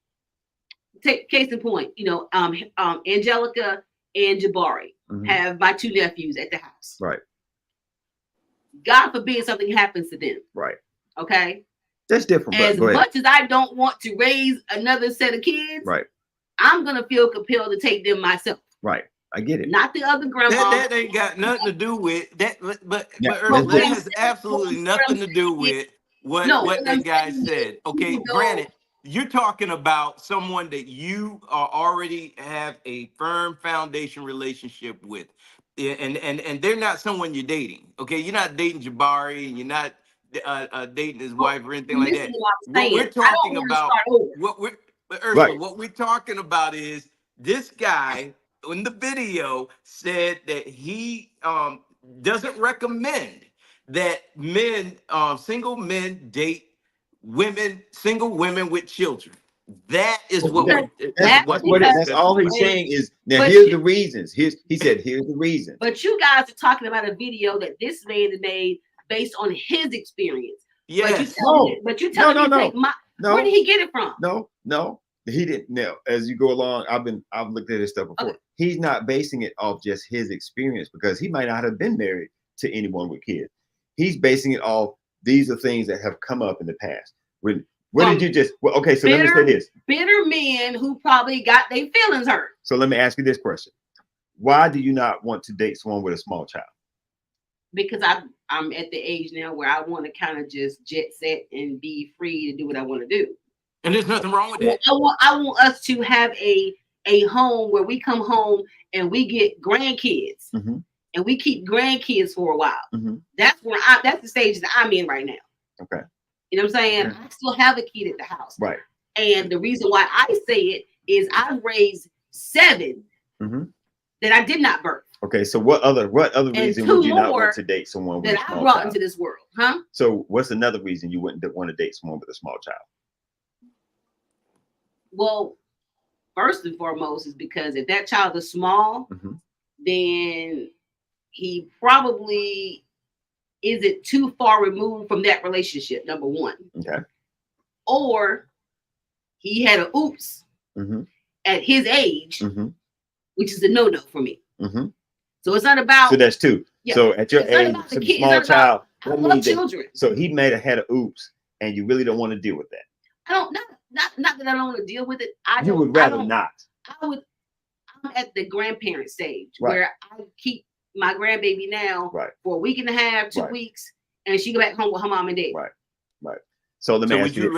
take case in point, Angelica and Jabari have my two nephews at the house. Right. God forbid something happens to them. Right. Okay. That's different. As much as I don't want to raise another set of kids, right, I'm gonna feel compelled to take them myself. Right. I get it. Not the other grandma. That ain't got nothing to do with that. But Ursula, that has absolutely nothing to do with what that guy said. Okay, granted, you're talking about someone that you already have a firm foundation relationship with, and they're not someone you're dating. Okay, you're not dating Jabari, and you're not dating his wife or anything like that. What we're talking about, what we're talking about is this guy in the video said that he doesn't recommend that single men date single women with children. That is what that's all he's saying is now. Here's the reasons. He said here's the reason. But you guys are talking about a video that this man made based on his experience. Yes. But you tell me where did he get it from? No. He didn't. Now, as you go along, I've looked at his stuff before. Okay. He's not basing it off just his experience because he might not have been married to anyone with kids. He's basing it off these are things that have come up in the past. What did you just? Well, okay, so let me say this: bitter men who probably got their feelings hurt. So let me ask you this question: why do you not want to date someone with a small child? Because I'm at the age now where I want to kind of just jet set and be free to do what I want to do. And there's nothing wrong with that. I want us to have a home where we come home and we get grandkids and we keep grandkids for a while. That's the stage that I'm in right now. Okay. You know what I'm saying? I still have a kid at the house. Right. And the reason why I say it is I've raised 7 that I did not birth. Okay, so what other reason would you not want to date someone with a small child? That I brought into this world, huh? So what's another reason you wouldn't want to date someone with a small child? Well, first and foremost is because if that child is small, then he probably isn't too far removed from that relationship, number one. Okay. Or he had a oops at his age, which is a no-no for me. So it's not about. So that's two. Yeah, so at your age, some small child. I love children. So he may have had a oops, and you really don't want to deal with that. I don't. Not that I don't want to deal with it. You would rather not. I'm at the grandparent stage where I keep my grandbaby now for a week and a half, 2 weeks, and she go back home with her mom and dad. Right. So let me ask you.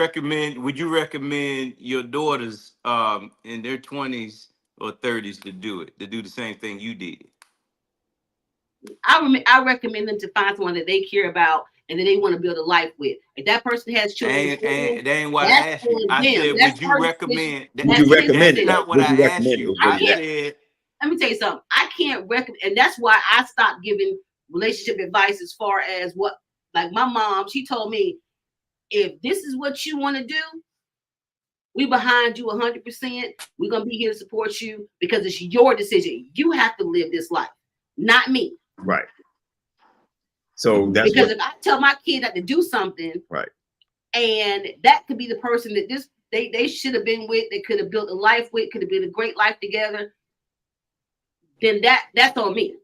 Would you recommend your daughters in their 20s or 30s to do the same thing you did? I recommend them to find someone that they care about and that they want to build a life with. If that person has children, that ain't what I asked you. I said, would you recommend? Would you recommend it? That's not what I asked you. I said, let me tell you something. I can't recommend, and that's why I stopped giving relationship advice as far as what, like my mom, she told me, if this is what you want to do, we behind you 100%. We're going to be here to support you because it's your decision. You have to live this life, not me. Right. So that's because if I tell my kid not to do something, and that could be the person that they should have been with, they could have built a life with, could have been a great life together, then that's on me.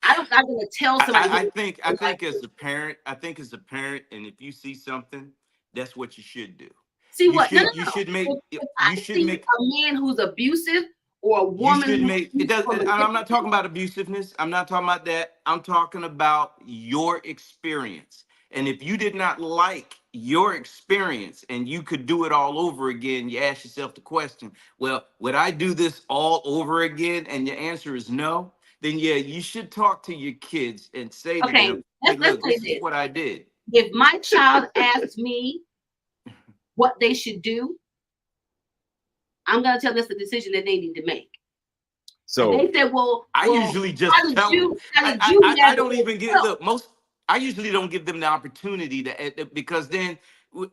I'm not going to tell somebody. I think as a parent, and if you see something, that's what you should do. See you what? Should, no. You should make. You should make a man who's abusive or a woman. You should make. It does. I'm not talking about abusiveness. I'm not talking about that. I'm talking about your experience. And if you did not like your experience and you could do it all over again, you ask yourself the question, well, would I do this all over again? And your answer is no. Then yeah, you should talk to your kids and say to them, hey, look, this is what I did. If my child asks me what they should do, I'm going to tell them that's the decision that they need to make. So and they said, well, I usually just tell them. I don't even give I usually don't give them the opportunity to, because then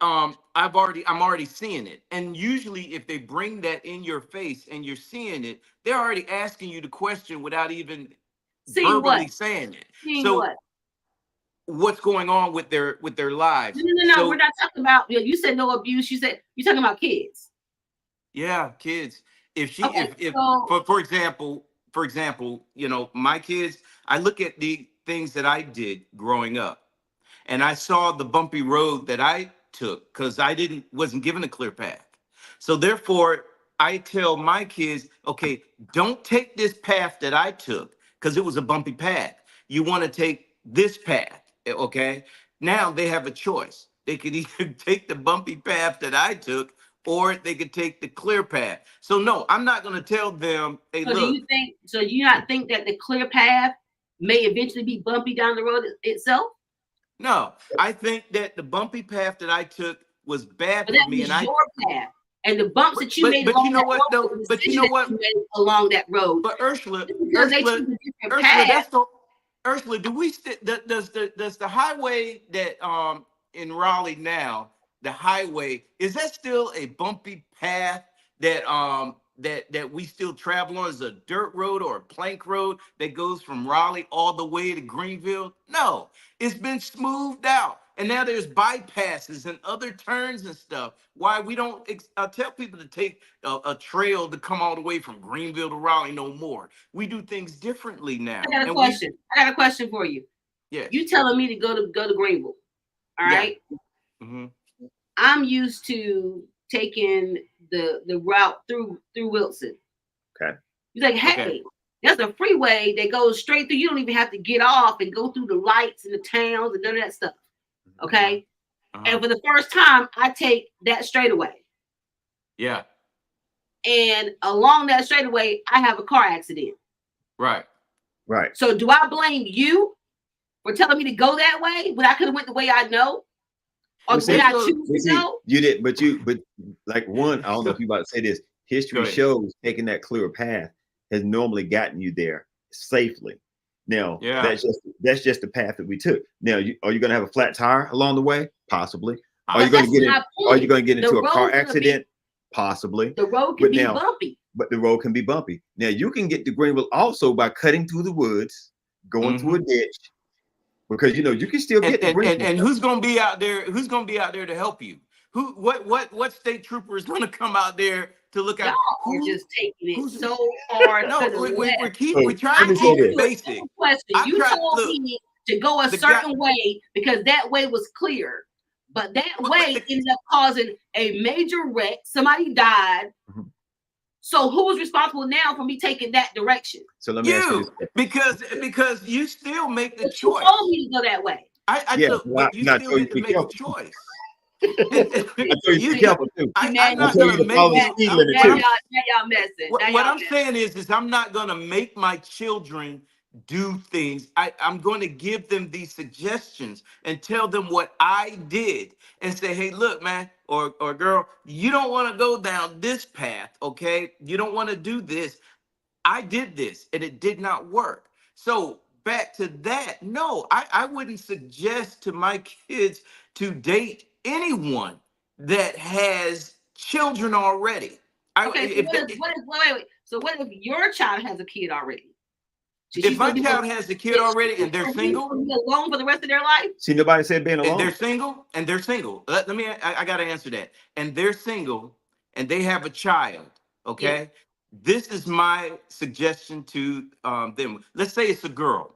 I'm already seeing it. And usually if they bring that in your face and you're seeing it, they're already asking you the question without even verbally saying it. So what's going on with their lives? No, we're not talking about, you said no abuse. You said you're talking about kids. Yeah, kids. For example, my kids, I look at the things that I did growing up, and I saw the bumpy road that I took because I wasn't given a clear path. So therefore, I tell my kids, okay, don't take this path that I took because it was a bumpy path. You want to take this path, okay? Now they have a choice. They could either take the bumpy path that I took, or they could take the clear path. So no, I'm not going to tell them, hey, look. Do you not think that the clear path may eventually be bumpy down the road itself? No, I think that the bumpy path that I took was bad for me. And your path. And the bumps that you made along that road, but you know what? Along that road. But Ursula, do we does the highway that in Raleigh now, the highway, is that still a bumpy path that that we still travel on? Is a dirt road or a plank road that goes from Raleigh all the way to Greenville? No, it's been smoothed out. And now there's bypasses and other turns and stuff. Why we don't tell people to take a trail to come all the way from Greenville to Raleigh no more. We do things differently now. I got a question for you. Yeah. You telling me to go to Greenville. All right. Yeah. Mm-hmm. I'm used to taking the route through Wilson. Okay. He's like, hey, there's a freeway that goes straight through. You don't even have to get off and go through the lights and the towns and none of that stuff. Okay. And for the first time, I take that straightaway. Yeah. And along that straightaway, I have a car accident. Right. So do I blame you for telling me to go that way when I could have went the way I know? Or did I choose to go? You did, but like one, I don't know if you're about to say this. History shows taking that clear path has normally gotten you there safely. Now, that's just the path that we took. Now, are you going to have a flat tire along the way? Possibly. Are you going to get into a car accident? Possibly. The road could be bumpy. but the road can be bumpy. Now you can get to Greenville also by cutting through the woods, going through a ditch, because you can still get to Greenville. And who's gonna be out there? Who's gonna be out there to help you? What state trooper is gonna come out there to look out? Y'all are just taking it so hard. No, we're So, trying to keep it basic. Question. You told me to go a certain way because that way was clear, but that way ended up causing a major wreck. Somebody died. So who's responsible now for me taking that direction? So let me ask you this. because you still make the choice. You told me to go that way. You still get to make a choice. I told you to be careful too. I'm not gonna make y'all messing. What I'm saying is I'm not gonna make my children do things. I'm going to give them these suggestions and tell them what I did and say, hey, look, man, or girl, you don't want to go down this path, okay? You don't want to do this. I did this and it did not work. So back to that, no, I wouldn't suggest to my kids to date anyone that has children already. Wait. So what if your child has a kid already? If my child has a kid already and they're single, be alone for the rest of their life. See, nobody said being alone. And they're single. Let me. I got to answer that. And they're single, and they have a child. Okay, yeah. This is my suggestion to them. Let's say it's a girl.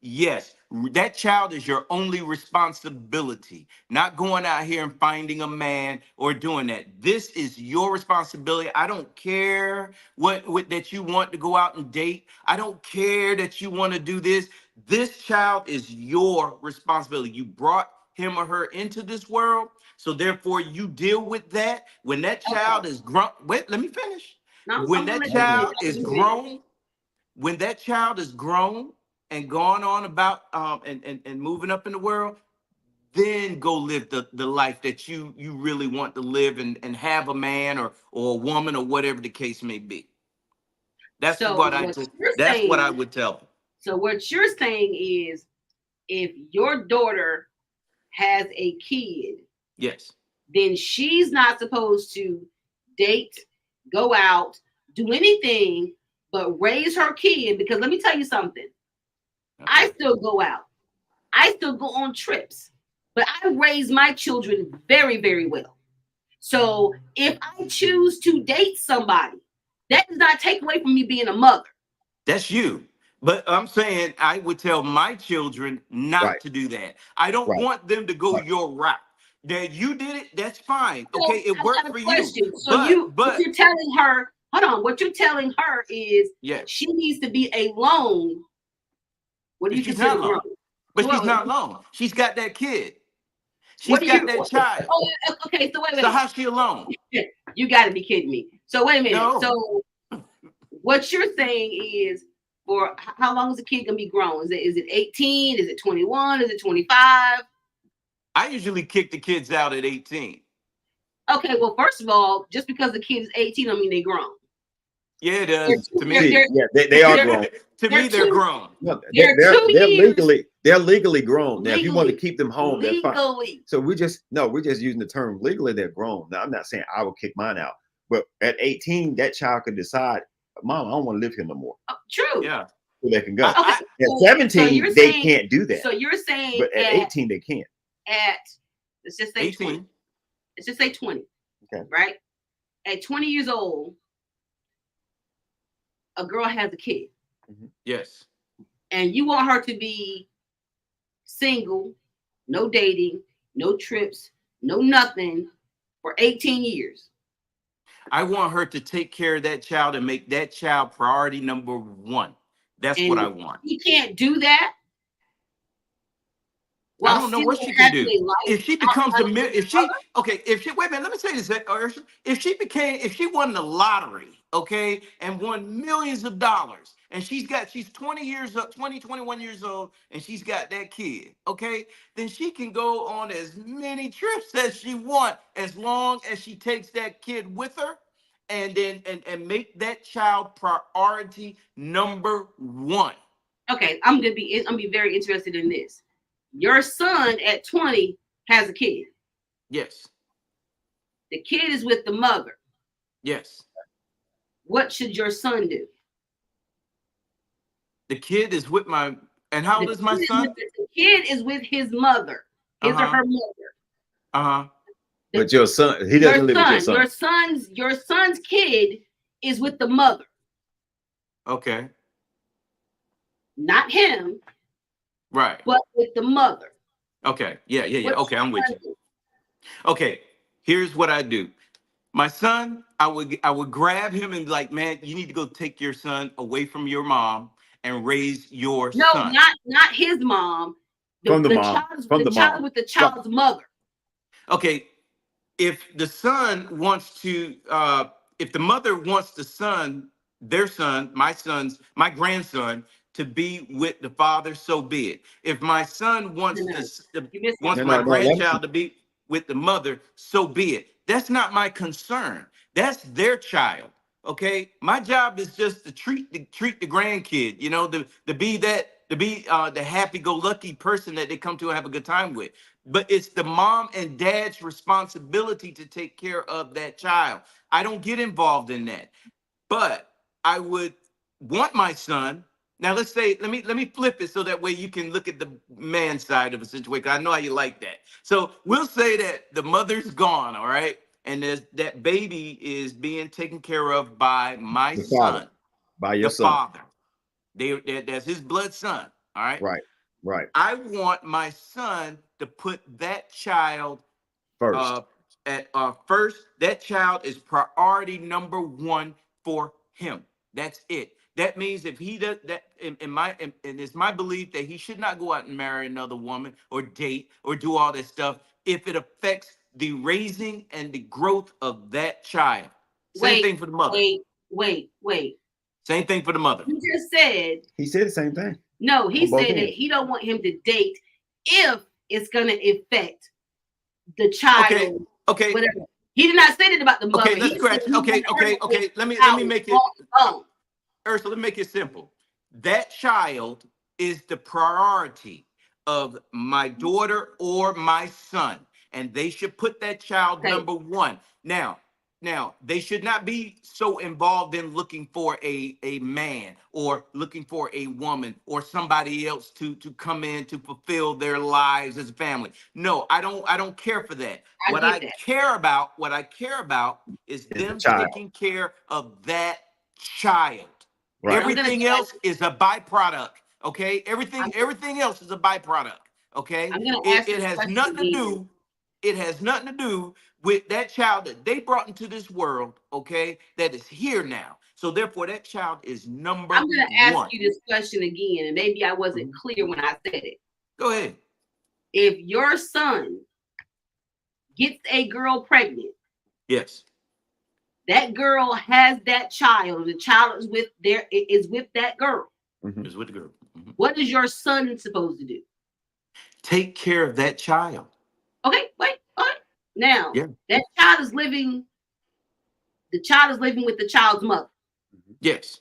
Yes, that child is your only responsibility. Not going out here and finding a man or doing that. This is your responsibility. I don't care what that you want to go out and date. I don't care that you want to do this. This child is your responsibility. You brought him or her into this world, so therefore you deal with that. When that child is grown, wait, let me finish. When that child is grown and gone on about and moving up in the world, then go live the life that you really want to live and have a man or a woman or whatever the case may be. That's what I would tell them. So what you're saying is, if your daughter has a kid, yes, then she's not supposed to date, go out, do anything but raise her kid. Because let me tell you something. Okay. I still go out. I still go on trips, but I raise my children very, very well. So if I choose to date somebody, that does not take away from me being a mother. That's you. But I'm saying I would tell my children not to do that. I don't want them to go your route. That you did it, that's fine. Okay, it worked for you. So what you're telling her, hold on, what you're telling her is she needs to be alone. What do you consider alone? But she's not alone. She's got that kid. She's got that child. Oh, okay, so wait a minute. So how's she alone? You got to be kidding me. So wait a minute. No. So what you're saying is, for how long is the kid gonna be grown? Is it 18? Is it 21? Is it 25? I usually kick the kids out at 18. Okay, well, first of all, just because the kid is 18, I mean they grown. Yeah, it does. To me, they are grown. To me, they're grown. No, they're legally grown. Now, if you want to keep them home, that's fine. So we're just using the term legally. They're grown. Now, I'm not saying I will kick mine out, but at 18, that child could decide, Mom, I don't want to live here no more. True. Yeah. So they can go. At 17, they can't do that. So you're saying, but at 18, they can't. Let's just say 18. 20. Let's just say 20. Okay. Right? At 20 years old, a girl has a kid. Mm-hmm. Yes. And you want her to be single, no dating, no trips, no nothing for 18 years. I want her to take care of that child and make that child priority number one. That's what I want. You can't do that. I don't know what she can do. If she becomes wait a minute, let me say this, if she won the lottery, okay, and won millions of dollars, and she's 21 years old, and she's got that kid, okay, then she can go on as many trips as she wants, as long as she takes that kid with her, and then and make that child priority number one. Okay, I'm gonna be very interested in this. Your son at 20 has a kid. Yes. The kid is with the mother. Yes. what should your son do? The kid is with my, and how old is my son? The kid is with his mother, his or her mother. Uh-huh. But your son, he doesn't live with your son. Your son's kid is with the mother. Okay. Not him. Right. But with the mother. Okay. Yeah. Okay, I'm with you. Okay. Here's what I do. My son, I would grab him and be like, man, you need to go take your son away from your mom and raise your son. No, not his mom. From the mom. The child with the child's mother. Okay. If the son wants to, if the mother wants the son, their son, my grandson, to be with the father, so be it. If my son wants my grandchild to be with the mother, so be it. That's not my concern. That's their child. Okay, my job is just to treat the grandkid. You know, to be the happy-go-lucky person that they come to and have a good time with. But it's the mom and dad's responsibility to take care of that child. I don't get involved in that. But I would want my son. Now let's say, let me flip it so that way you can look at the man side of the situation. I know how you like that. So we'll say that the mother's gone, all right? And that baby is being taken care of by my son. By your the son. Father. That's his blood son, all right? Right. I want my son to put that child first. First. That child is priority number one for him. That's it. That means if he does that, and it's my belief that he should not go out and marry another woman or date or do all this stuff if it affects the raising and the growth of that child. Same thing for the mother. Wait. Same thing for the mother. You just said. He said the same thing. No, he said that he don't want him to date if it's gonna affect the child. Okay. Whatever. He did not say that about the mother. Okay, let's scratch. Okay. Let me make it. Ursula, let me make it simple. That child is the priority of my daughter or my son, and they should put that child number one. Now, they should not be so involved in looking for a man or looking for a woman or somebody else to come in to fulfill their lives as a family. No, I don't care for that. What I care about is them taking care of that child. Right. Everything else is a byproduct. Okay, everything else is a byproduct. Okay, it has nothing to do. It has nothing to do with that child that they brought into this world, okay, that is here now. So therefore, that child is number one. I'm going to ask you this question again, and maybe I wasn't clear when I said it. Go ahead. If your son gets a girl pregnant, yes, that girl has that child. The child is with that girl. Is with the girl. What is your son supposed to do? Take care of that child. Okay, wait. All right. Now, that child is living. The child is living with the child's mother. Yes.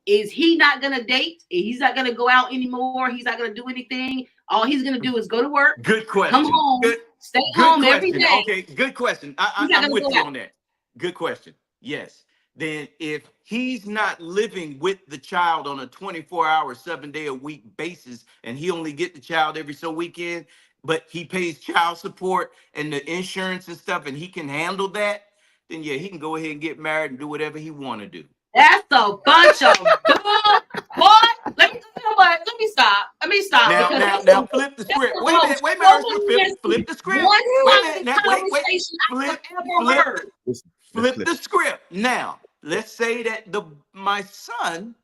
Is he not gonna date? He's not gonna go out anymore. He's not gonna do anything. All he's gonna do is go to work. Good question. Come home. Stay home every day. Okay, good question. I'm with you on that. Good question. Yes. Then if he's not living with the child on a 24-hour, 7-day-a-week basis, and he only get the child every so weekend, but he pays child support and the insurance and stuff, and he can handle that, then he can go ahead and get married and do whatever he want to do. That's a bunch of boy. Let me stop. Now flip the script. Wait a minute. Flip the script. Flip the script. Now, let's say that my son,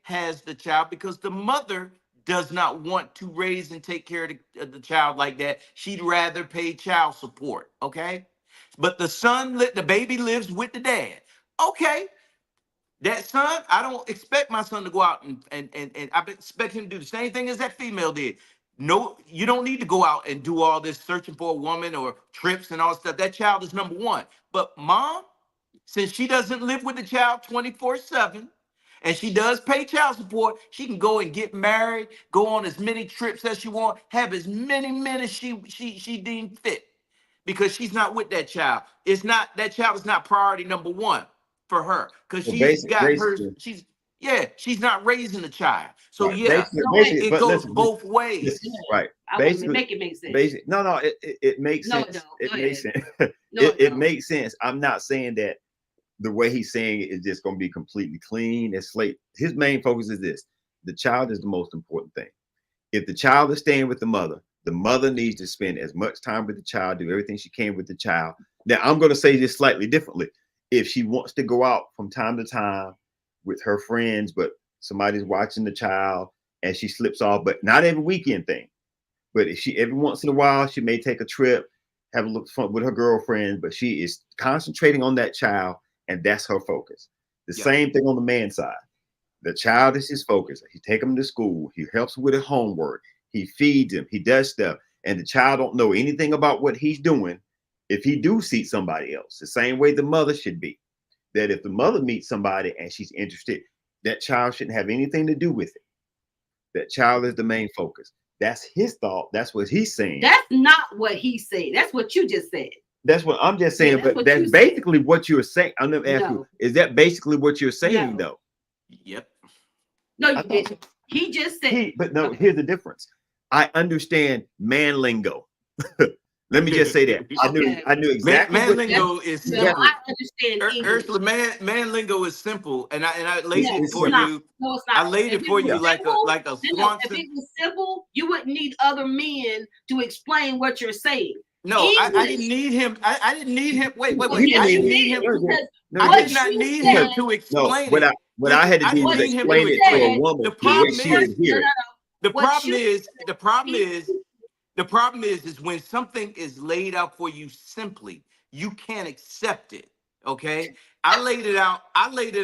has the child because the mother does not want to raise and take care of the child like that. She'd rather pay child support, okay? But the baby lives with the dad. Okay. That son, I don't expect my son to go out and I expect him to do the same thing as that female did. No, you don't need to go out and do all this searching for a woman or trips and all that stuff. That child is number one. But mom, since she doesn't live with the child 24/7, and she does pay child support, she can go and get married, go on as many trips as she wants, have as many men as she deemed fit, because she's not with that child. That child is not priority number one. for her because Well, she's got her. basically, She's not raising a child. So right, yeah, basically, it but goes listen, both ways. right. I want to make it make sense. Basic. No, it makes No, sense. it It makes sense. No, It makes sense. I'm not saying that the way he's saying it is just going to be completely clean. It's slate. His main focus is this: the child is the most important thing. If the child is staying with the mother needs to spend as much time with the child, do everything she can with the child. Now, I'm going to say this slightly differently. If she wants to go out from time to time with her friends, but somebody's watching the child and she slips off, but not every weekend thing. But if she every once in a while, she may take a trip, have a look fun with her girlfriend, but she is concentrating on that child, and that's her focus. The same thing on the man's side. The child is his focus. He take him to school. He helps with his homework. He feeds him. He does stuff. And the child don't know anything about what he's doing if he do see somebody else. The same way the mother should be. That if the mother meets somebody and she's interested, that child shouldn't have anything to do with it. That child is the main focus. That's his thought. That's what he's saying. That's not what he said. That's what you just said. That's what I'm just saying. Yeah, but that's basically what you're saying. I'm gonna ask you, is that basically what you're saying though? Yep. No, you didn't. He just said. But no, here's the difference. I understand man lingo. Let me just say that. I knew exactly. Man lingo is simple. I understand English. Ursula, man lingo is simple, and I laid it for you. No, it's not. I laid it for you like a If it was simple, you wouldn't need other men to explain what you're saying. No, I didn't need him. I didn't need him. Wait. I didn't need him. I did not need him to explain it. What I had to do was explain it to a woman. The problem is when something is laid out for you simply, you can't accept it. Okay, I laid it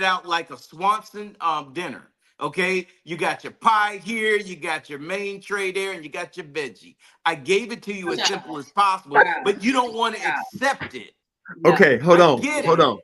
out like a Swanson dinner. Okay, you got your pie here, you got your main tray there, and you got your veggie. I gave it to you as simple as possible, but you don't want to accept it. Okay, hold on. No.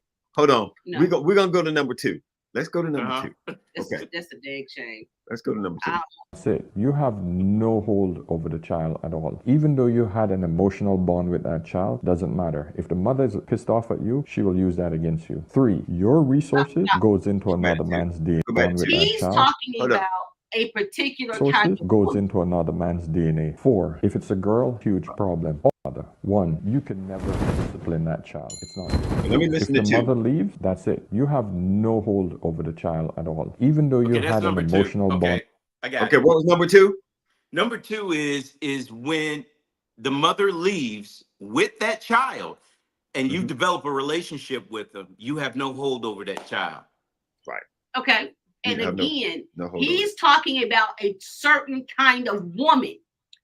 We're gonna go to number 2. Let's go to number 2. Okay, that's a dang shame. Let's go to number 2. That's it. You have no hold over the child at all. Even though you had an emotional bond with that child, doesn't matter. If the mother is pissed off at you, she will use that against you. 3, your resources goes into another man's DNA. He's talking about a particular kind of goes into another man's DNA. 4, if it's a girl, huge problem. 1, you can never discipline that child. It's not. Let me listen if to the mother leaves, that's it. You have no hold over the child at all. Even though you had an emotional bond. I got it. What was number 2? Number 2 is when the mother leaves with that child and you develop a relationship with them, you have no hold over that child. Right. Okay. And again, he's talking about a certain kind of woman.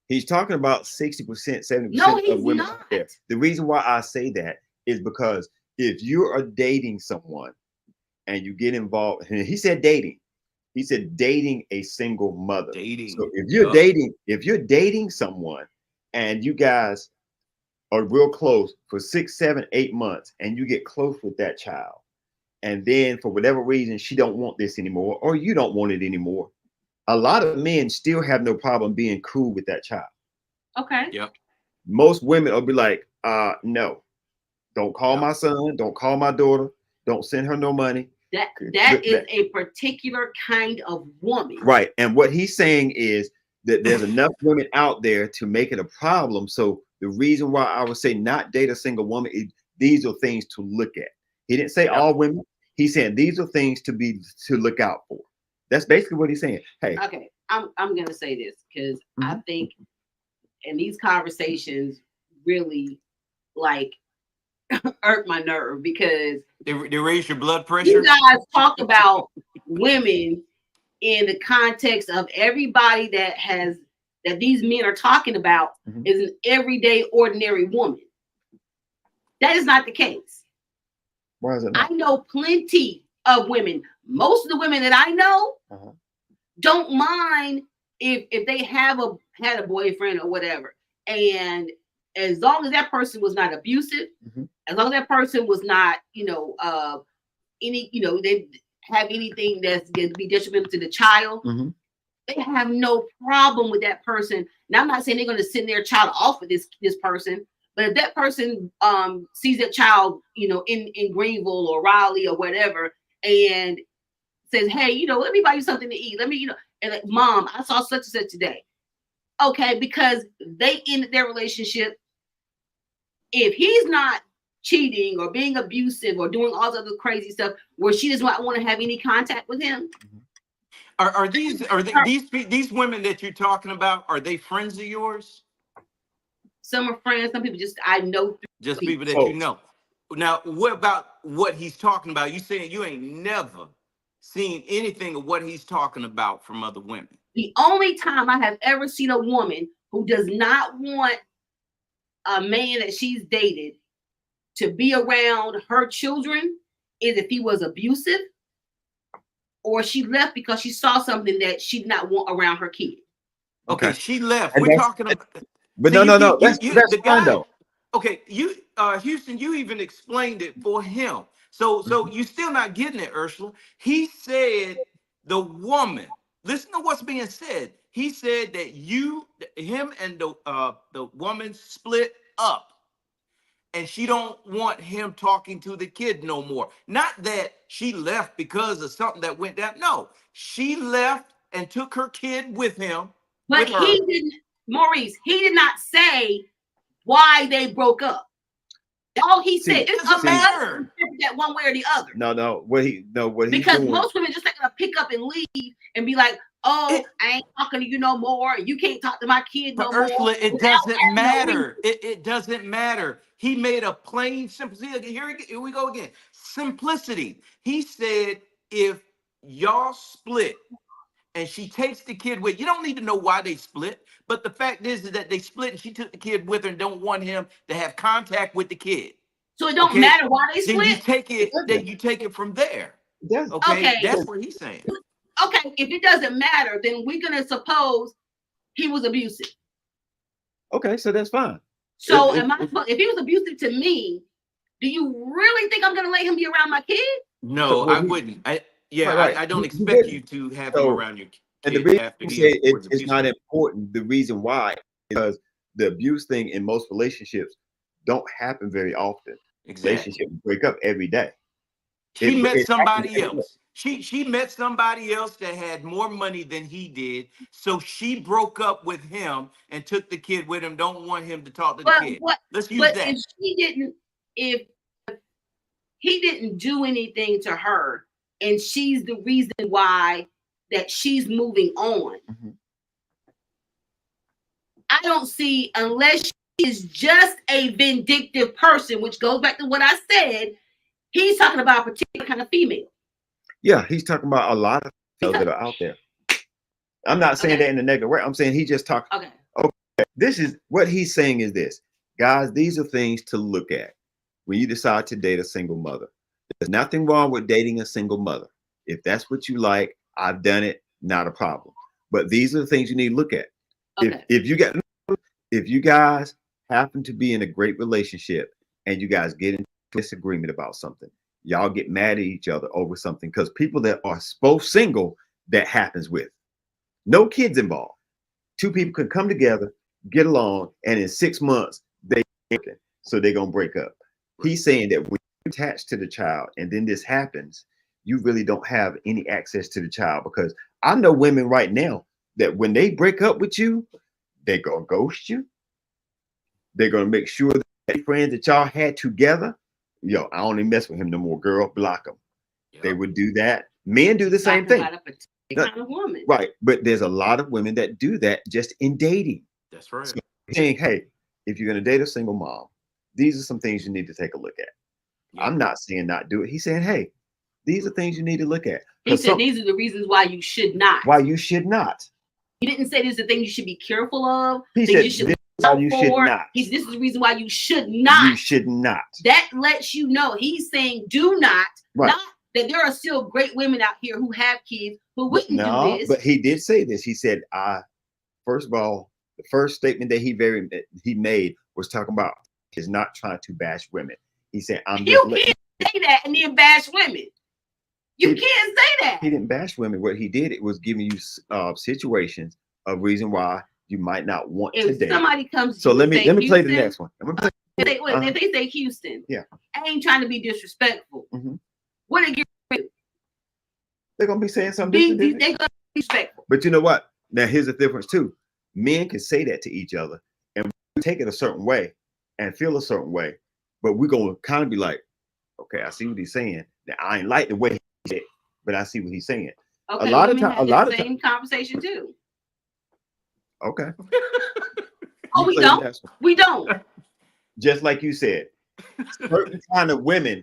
He's talking about 60%, 70% of women out there. The reason why I say that is because if you are dating someone and you get involved, and he said dating. He said dating a single mother. So if you're dating someone and you guys are real close for 6, 7, 8 months, and you get close with that child, and then for whatever reason she don't want this anymore, or you don't want it anymore, a lot of men still have no problem being cool with that child. Okay. Yep. Most women will be like, no, don't call my son, don't call my daughter, don't send her no money. That is a particular kind of woman. Right. And what he's saying is that there's enough women out there to make it a problem. So the reason why I would say not date a single woman is these are things to look at. He didn't say all women. He's saying these are things to look out for. That's basically what he's saying. Hey. Okay. I'm gonna say this because I think in these conversations really like hurt my nerve because they raise your blood pressure. You guys talk about women in the context of everybody that these men are talking about is an everyday ordinary woman. That is not the case. Why is it not? I know plenty of women. Most of the women that I know don't mind if they had a boyfriend or whatever, and as long as that person was not abusive, as long as that person was not, they have anything that's going to be detrimental to the child, they have no problem with that person. Now, I'm not saying they're going to send their child off with this person, But if that person sees that child, you know, in Greenville or Raleigh or whatever, and says, hey, you know, let me buy you something to eat. Let me, you know, and like, Mom, I saw such and such today. Okay, because they ended their relationship. If he's not cheating or being abusive or doing all the other crazy stuff where she does not want to have any contact with him. Are these women that you're talking about, are they friends of yours? Some are friends, some people just I know. Just people that you know. Now, what about what he's talking about? You saying you ain't never seen anything of what he's talking about from other women? The only time I have ever seen a woman who does not want a man that she's dated to be around her children is if he was abusive or she left because she saw something that she did not want around her kid. Okay, she left. And we're talking about. But see, no. That's the fine guy, though. Okay, you Houston, you even explained it for him. So you still not getting it, Ursula. He said the woman. Listen to what's being said. He said that him and the woman split up, and she don't want him talking to the kid no more. Not that she left because of something that went down. No, she left and took her kid with him. But he didn't, Maurice. He did not say why they broke up. All he said, it doesn't matter that one way or the other. No. Because most women just gonna pick up and leave and be like, "Oh, I ain't talking to you no more. You can't talk to my kid no more." Ursula, it doesn't matter. It doesn't matter. He made a plain, simple. Here we go again. Simplicity. He said, if y'all split and she takes the kid with, you don't need to know why they split. But the fact is that they split and she took the kid with her and don't want him to have contact with the kid. So it don't matter why they split. Then you take it from there. Yeah. Okay. That's what he's saying. Okay, if it doesn't matter, then we're gonna suppose he was abusive. Okay, so that's fine. So if he was abusive to me, do you really think I'm gonna let him be around my kid? No, I wouldn't. I don't expect you to have him around your kid. And the reason it's not important, the reason why is because the abuse thing in most relationships don't happen very often. Exactly. Relationships break up every day. She met somebody else. She met somebody else that had more money than he did. So she broke up with him and took the kid with him. Don't want him to talk to the kid. Let's use that. If he didn't do anything to her and she's the reason why that she's moving on. Mm-hmm. I don't see, unless she is just a vindictive person, which goes back to what I said, he's talking about a particular kind of female. Yeah, he's talking about a lot of females that are out there. I'm not saying that in a negative way. I'm saying he just talked. Okay. This is what he's saying is this. Guys, these are things to look at when you decide to date a single mother. There's nothing wrong with dating a single mother. If that's what you like, I've done it, not a problem. But these are the things you need to look at. Okay. If you guys happen to be in a great relationship and you guys get into disagreement about something, y'all get mad at each other over something, because people that are both single, that happens with. No kids involved. Two people can come together, get along, and in 6 months, so they're going to break up. He's saying that when you're attached to the child and then this happens, you really don't have any access to the child, because I know women right now that when they break up with you, they're going to ghost you. They're going to make sure that the friends that y'all had together, I don't even mess with him no more, girl, block them. Yep. They would do that. Men do the same thing. Kind of woman. Right. But there's a lot of women that do that just in dating. That's right. So saying, hey, if you're going to date a single mom, these are some things you need to take a look at. Yep. I'm not saying not do it. He's saying, hey, these are things you need to look at. He said these are the reasons why you should not. Why you should not. He didn't say these are things you should be careful of. He said, this is why you should not. This is the reason why you should not. You should not. That lets you know he's saying do not. Right. Not that there are still great women out here who have kids who wouldn't do this. But he did say this. He said, first of all, the first statement that he made was talking about is not trying to bash women. He said, you can't say that and then bash women. You can't say that. He didn't bash women. What he did, it was giving you situations of reason why you might not want to date. If somebody comes, so let me play the next one. If they say Houston, yeah, I ain't trying to be disrespectful. What they get? They're gonna be saying something different. They're gonna be respectful. But you know what? Now here's the difference too. Men can say that to each other, and we take it a certain way and feel a certain way, but we're gonna kind of be like, okay, I see what he's saying. Now I ain't like the way he said it, but I see what he's saying. Okay, a lot of times, the same conversation too. Okay. Oh, we don't. We don't. Just like you said, certain kind of women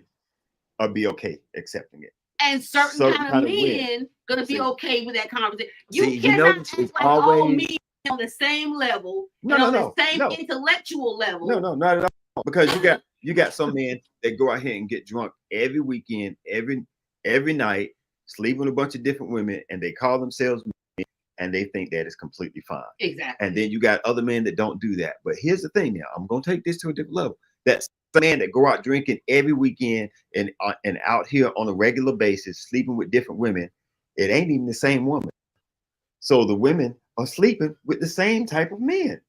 will be okay accepting it. And certain kind of men gonna be okay with that conversation. You cannot act like all men on the same level, the same intellectual level. No, not at all. Because you got some men that go out here and get drunk every weekend, every night, sleep with a bunch of different women, and they call themselves men, and they think that is completely fine. Exactly. And then you got other men that don't do that. But here's the thing now, I'm gonna take this to a different level. That's the man that go out drinking every weekend and out here on a regular basis, sleeping with different women. It ain't even the same woman. So the women are sleeping with the same type of men.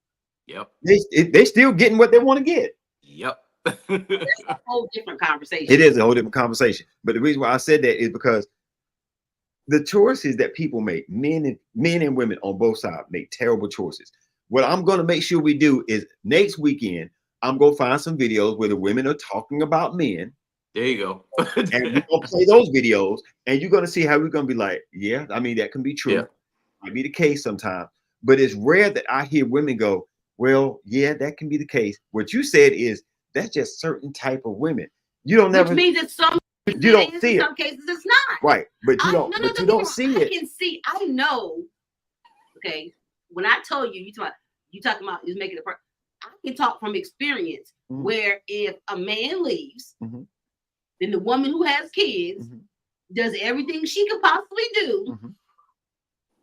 Yep. They still getting what they want to get. Yep. That's a whole different conversation. It is a whole different conversation. But the reason why I said that is because the choices that people make, men and women on both sides, make terrible choices. What I'm going to make sure we do is next weekend, I'm going to find some videos where the women are talking about men. There you go. And we're going to play those videos, and you're going to see how we're going to be like, yeah, I mean, that can be true. Yeah. Might be the case sometimes. But it's rare that I hear women go, well, yeah, that can be the case. What you said is that's just certain type of women. You don't never. Which means that some you don't see in it. some cases it's not. Right. But you don't. But you don't see it. I can see. I know. Okay. When I told you, you talking about is making a. I can talk from experience where if a man leaves, then the woman who has kids does everything she could possibly do,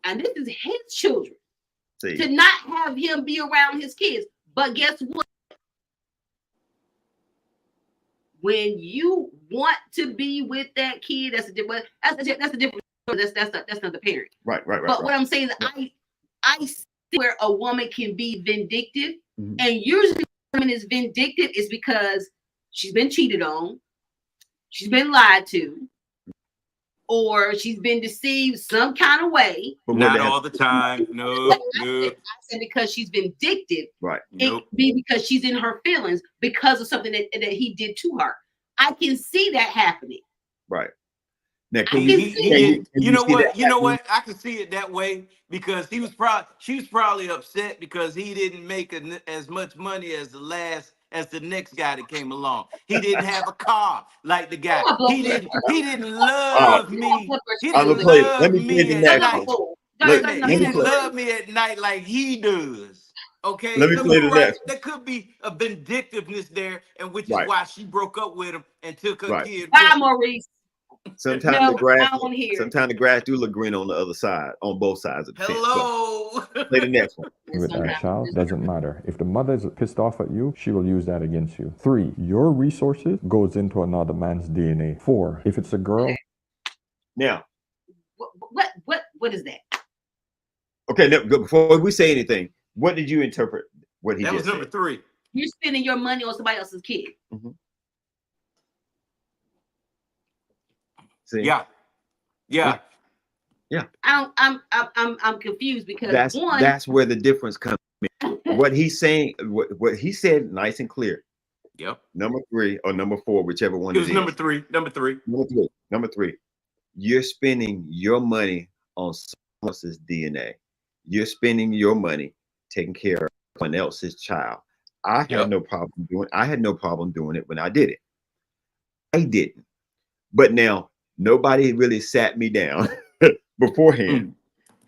and this is his children, to not have him be around his kids. But guess what? When you want to be with that kid, that's a different. That's a different. That's not the parent. Right. But what I'm saying is, I see where a woman can be vindictive, and usually a woman is vindictive is because she's been cheated on, she's been lied to, or she's been deceived some kind of way. But not all the time. No. I said because she's vindictive. Right. It be because she's in her feelings because of something that he did to her. I can see that happening. Right. Now, you know what? I can see it that way because she was probably upset because he didn't make as much money as the next guy that came along. He didn't have a car like the guy. He didn't love me. He didn't love me at night. He didn't love me at night like he does. Okay, let me play the next. There could be a vindictiveness there, and which is why she broke up with him and took her kid. Bye, Maurice. Sometimes the grass do look green on the other side, on both sides of the fence. Hello. Play the next one. With our child, doesn't matter. If the mother is pissed off at you, she will use that against you. 3, your resources goes into another man's DNA. 4, if it's a girl. Now, what is that? Okay, now, before we say anything, what did you interpret? What he that just was number said? 3. You're spending your money on somebody else's kid. See? Yeah. I'm confused because that's where the difference comes in. What he's saying, what he said, nice and clear. Yep. Number 3 or number 4, whichever one it was. Number 3. Number 3. You're spending your money on someone else's DNA. You're spending your money taking care of someone else's child. I had no problem doing it when I did it. I didn't. But now nobody really sat me down beforehand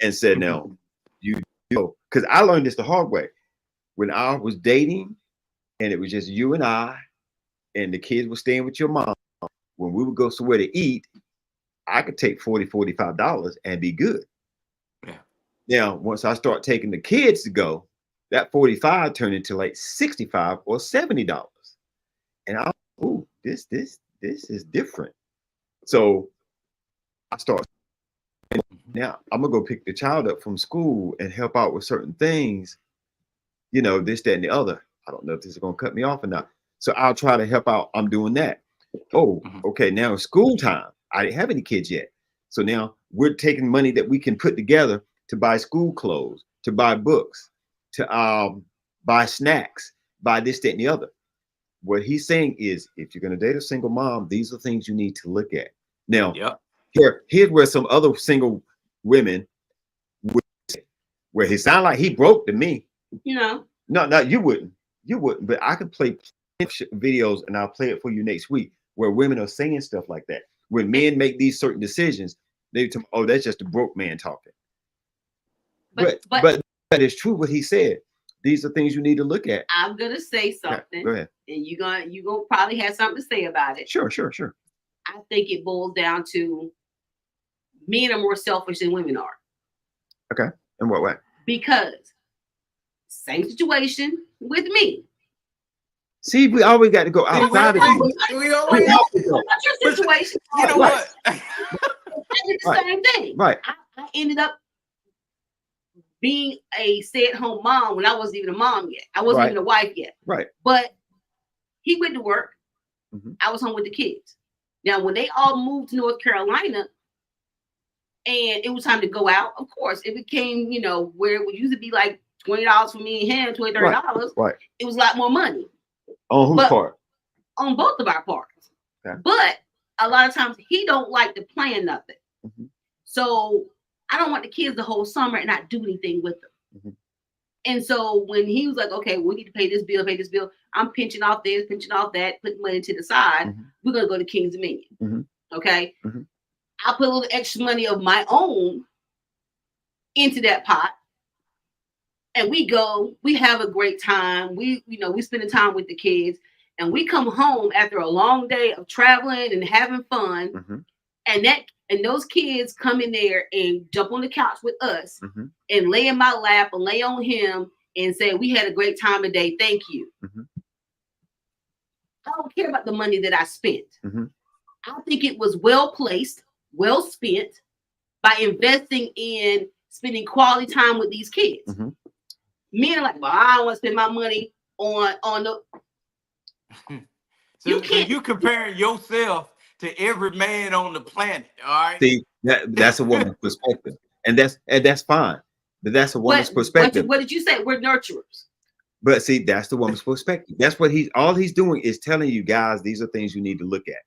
and said, "Now, you know," because I learned this the hard way. When I was dating, and it was just you and I, and the kids were staying with your mom. When we would go somewhere to eat, I could take $40, $45 and be good. Yeah. Now, once I start taking the kids to go, that 45 turned into like $65 or $70. And I, this is different. So I start, now I'm gonna go pick the child up from school and help out with certain things, this, that, and the other. I don't know if this is gonna cut me off or not. So I'll try to help out. I'm doing that. Oh, okay. Now it's school time. I didn't have any kids yet. So now we're taking money that we can put together to buy school clothes, to buy books, to buy snacks, buy this, that, and the other. What he's saying is, if you're going to date a single mom, these are things you need to look at. Now, here's where some other single women would say, where he sound like he broke to me. No, you wouldn't. You wouldn't. But I could play videos, and I'll play it for you next week, where women are saying stuff like that. When men make these certain decisions, they tell, oh, that's just a broke man talking. But that is true what he said. These are things you need to look at. I'm gonna say something. Okay, go ahead. And you're gonna probably have something to say about it. Sure. I think it boils down to men are more selfish than women are. Okay. In what way? Because same situation with me. See, we always got to go outside of you. We always What's your situation? You know what? I did the same thing. Right. I ended up being a stay-at-home mom when I wasn't even a mom yet. I wasn't even a wife yet. Right. But he went to work. I was home with the kids. Now, when they all moved to North Carolina and it was time to go out, of course, it became, where it would usually be like $20 for me and him, $20, $30. Right. It was a lot more money. On whose part? On both of our parts. Okay. But a lot of times he don't like to plan nothing. So I don't want the kids the whole summer and not do anything with them. And so when he was like, okay, we need to pay this bill, I'm pinching off this, pinching off that, putting money to the side. We're going to go to King's Dominion. Okay. I put a little extra money of my own into that pot. And we have a great time. We spend time with the kids, and we come home after a long day of traveling and having fun. And those kids come in there and jump on the couch with us and lay in my lap and lay on him and say, we had a great time today. Thank you. I don't care about the money that I spent. I think it was well placed, well spent by investing in spending quality time with these kids. Men are like, well, I don't want to spend my money on the. So you comparing yourself to every man on the planet, all right? See, that's a woman's perspective, and that's fine. But that's a woman's perspective. What did you say? We're nurturers. But see, that's the woman's perspective. That's what all he's doing is telling you guys these are things you need to look at.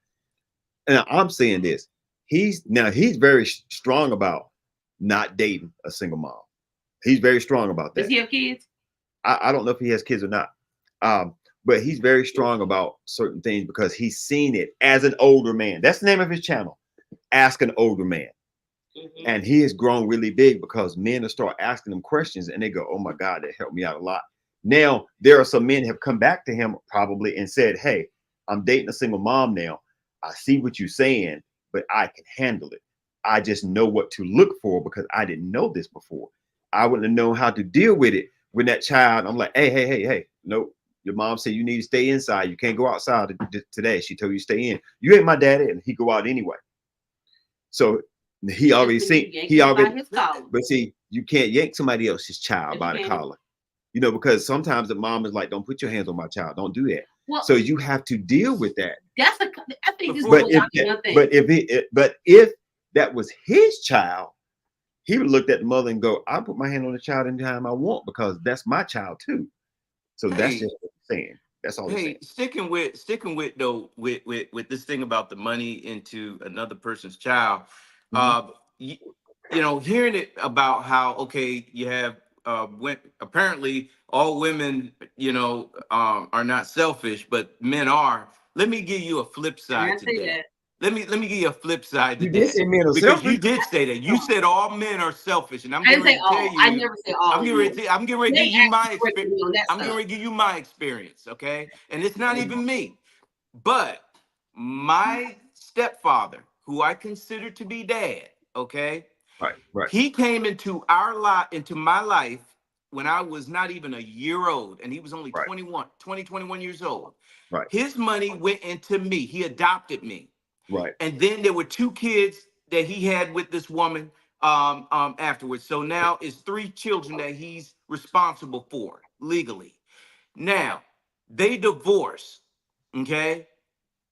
And I'm saying this. He's very strong about not dating a single mom. He's very strong about that. Does he have kids? I don't know if he has kids or not. But he's very strong about certain things because he's seen it as an older man. That's the name of his channel. Ask an Older Man. And he has grown really big because men will start asking him questions and they go, oh my God, that helped me out a lot. Now, there are some men have come back to him probably and said, hey, I'm dating a single mom now. I see what you're saying, but I can handle it. I just know what to look for because I didn't know this before. I wouldn't have known how to deal with it when that child, I'm like, hey, nope. Your mom said you need to stay inside. You can't go outside today. She told you to stay in. You ain't my daddy, and he go out anyway. So he already seen. But see, you can't yank somebody else's child by the collar, because sometimes the mom is like, "Don't put your hands on my child. Don't do that." Well, so you have to deal with that. I think this is one thing. But if that was his child, he would look at the mother and go, "I'll put my hand on the child anytime I want because that's my child too." So that's just what I'm saying. That's all. Hey, sticking with this thing about the money into another person's child, hearing it about how you have apparently all women are not selfish, but men are. Let me give you a flip side to that. Let me give you a flip side to that. Because you did say that. You said all men are selfish, and I'm getting ready to tell you. I never say all. I'm getting ready to give you my experience. I'm getting ready to give you my experience, okay? And it's not even me, but my stepfather, who I consider to be dad, okay? Right. He came into my life when I was not even a year old, and he was only 21 years old. Right. His money went into me. He adopted me. Right. And then there were 2 kids that he had with this woman afterwards. So now it's 3 children that he's responsible for legally. Now, they divorced. okay,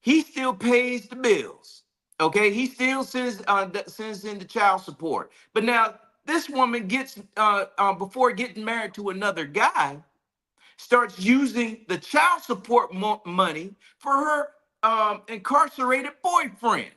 he still pays the bills. Okay, he still sends in the child support. But now this woman gets before getting married to another guy, starts using the child support money for her incarcerated boyfriend.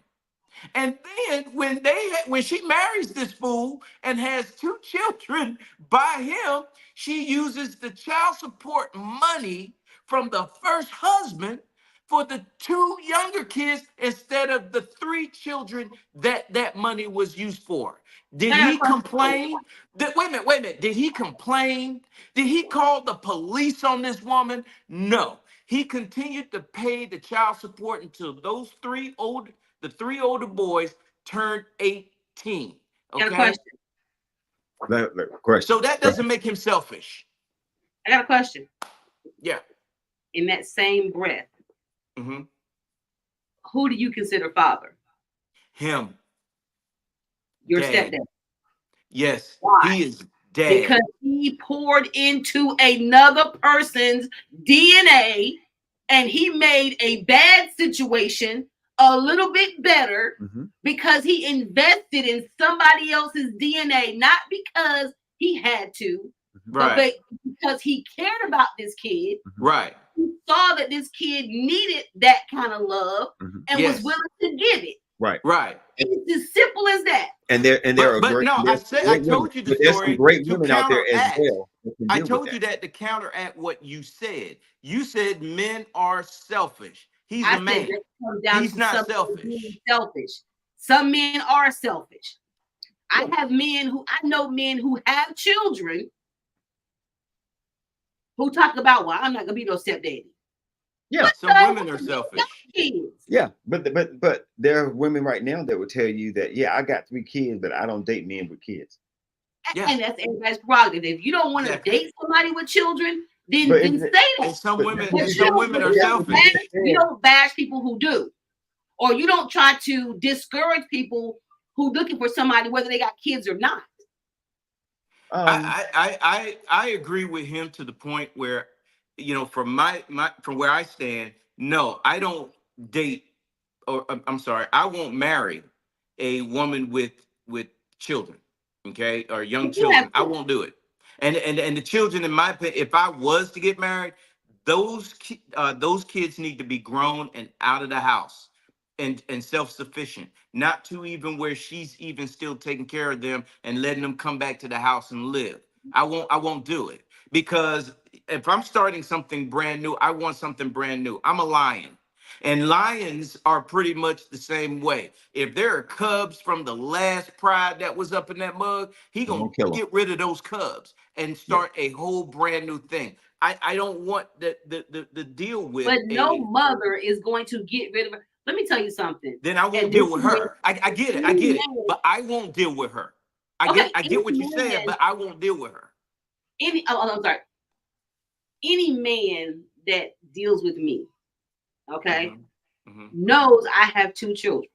And then when she marries this fool and has 2 children by him, she uses the child support money from the first husband for the 2 younger kids instead of the 3 children that money was used for. Did he complain? Wait a minute. Did he complain? Did he call the police on this woman? No. He continued to pay the child support until those 3 older boys turned 18. Okay. Got a question. So that doesn't make him selfish. I got a question. Yeah. In that same breath, who do you consider father? Him. Your Dad. stepdad. Yes. Why? He is dad. Because he poured into another person's DNA and he made a bad situation a little bit better because he invested in somebody else's DNA, not because he had to, but because he cared about this kid. Right. He saw that this kid needed that kind of love and was willing to give it. Right. It's as simple as that. And there are but great, no, I told you the there's story. some great To women out there as counteract. well. I told you that to counteract what you said. You said men are selfish. He's a man. He's not selfish. Some men are selfish. I know men who have children who talk about, well, I'm not gonna be no stepdaddy. Yeah, some women are selfish. Yeah, but there are women right now that will tell you that, yeah, I got 3 kids, but I don't date men with kids. Yeah. And that's everybody's prerogative. If you don't want to date somebody with children, then say that. Some women are selfish. You don't bash people who do, or you don't try to discourage people who looking for somebody whether they got kids or not. I agree with him to the point where, from where I stand, no, I don't date, or I'm sorry, I won't marry a woman with children, okay, or young children. I won't do it. And the children, in my opinion, if I was to get married, those kids need to be grown and out of the house and self-sufficient, not to even where she's even still taking care of them and letting them come back to the house and live. I won't do it, because if I'm starting something brand new, I want something brand new. I'm a lion. And lions are pretty much the same way. If there are cubs from the last pride that was up in that mug, he gonna get rid of those cubs and start a whole brand new thing. I don't want the deal with. But no mother is going to get rid of her. Let me tell you something. Then I won't deal with her. I get it. But I won't deal with her. I get what you're saying, but I won't deal with her. I'm sorry. Any man that deals with me, okay, knows I have 2 children.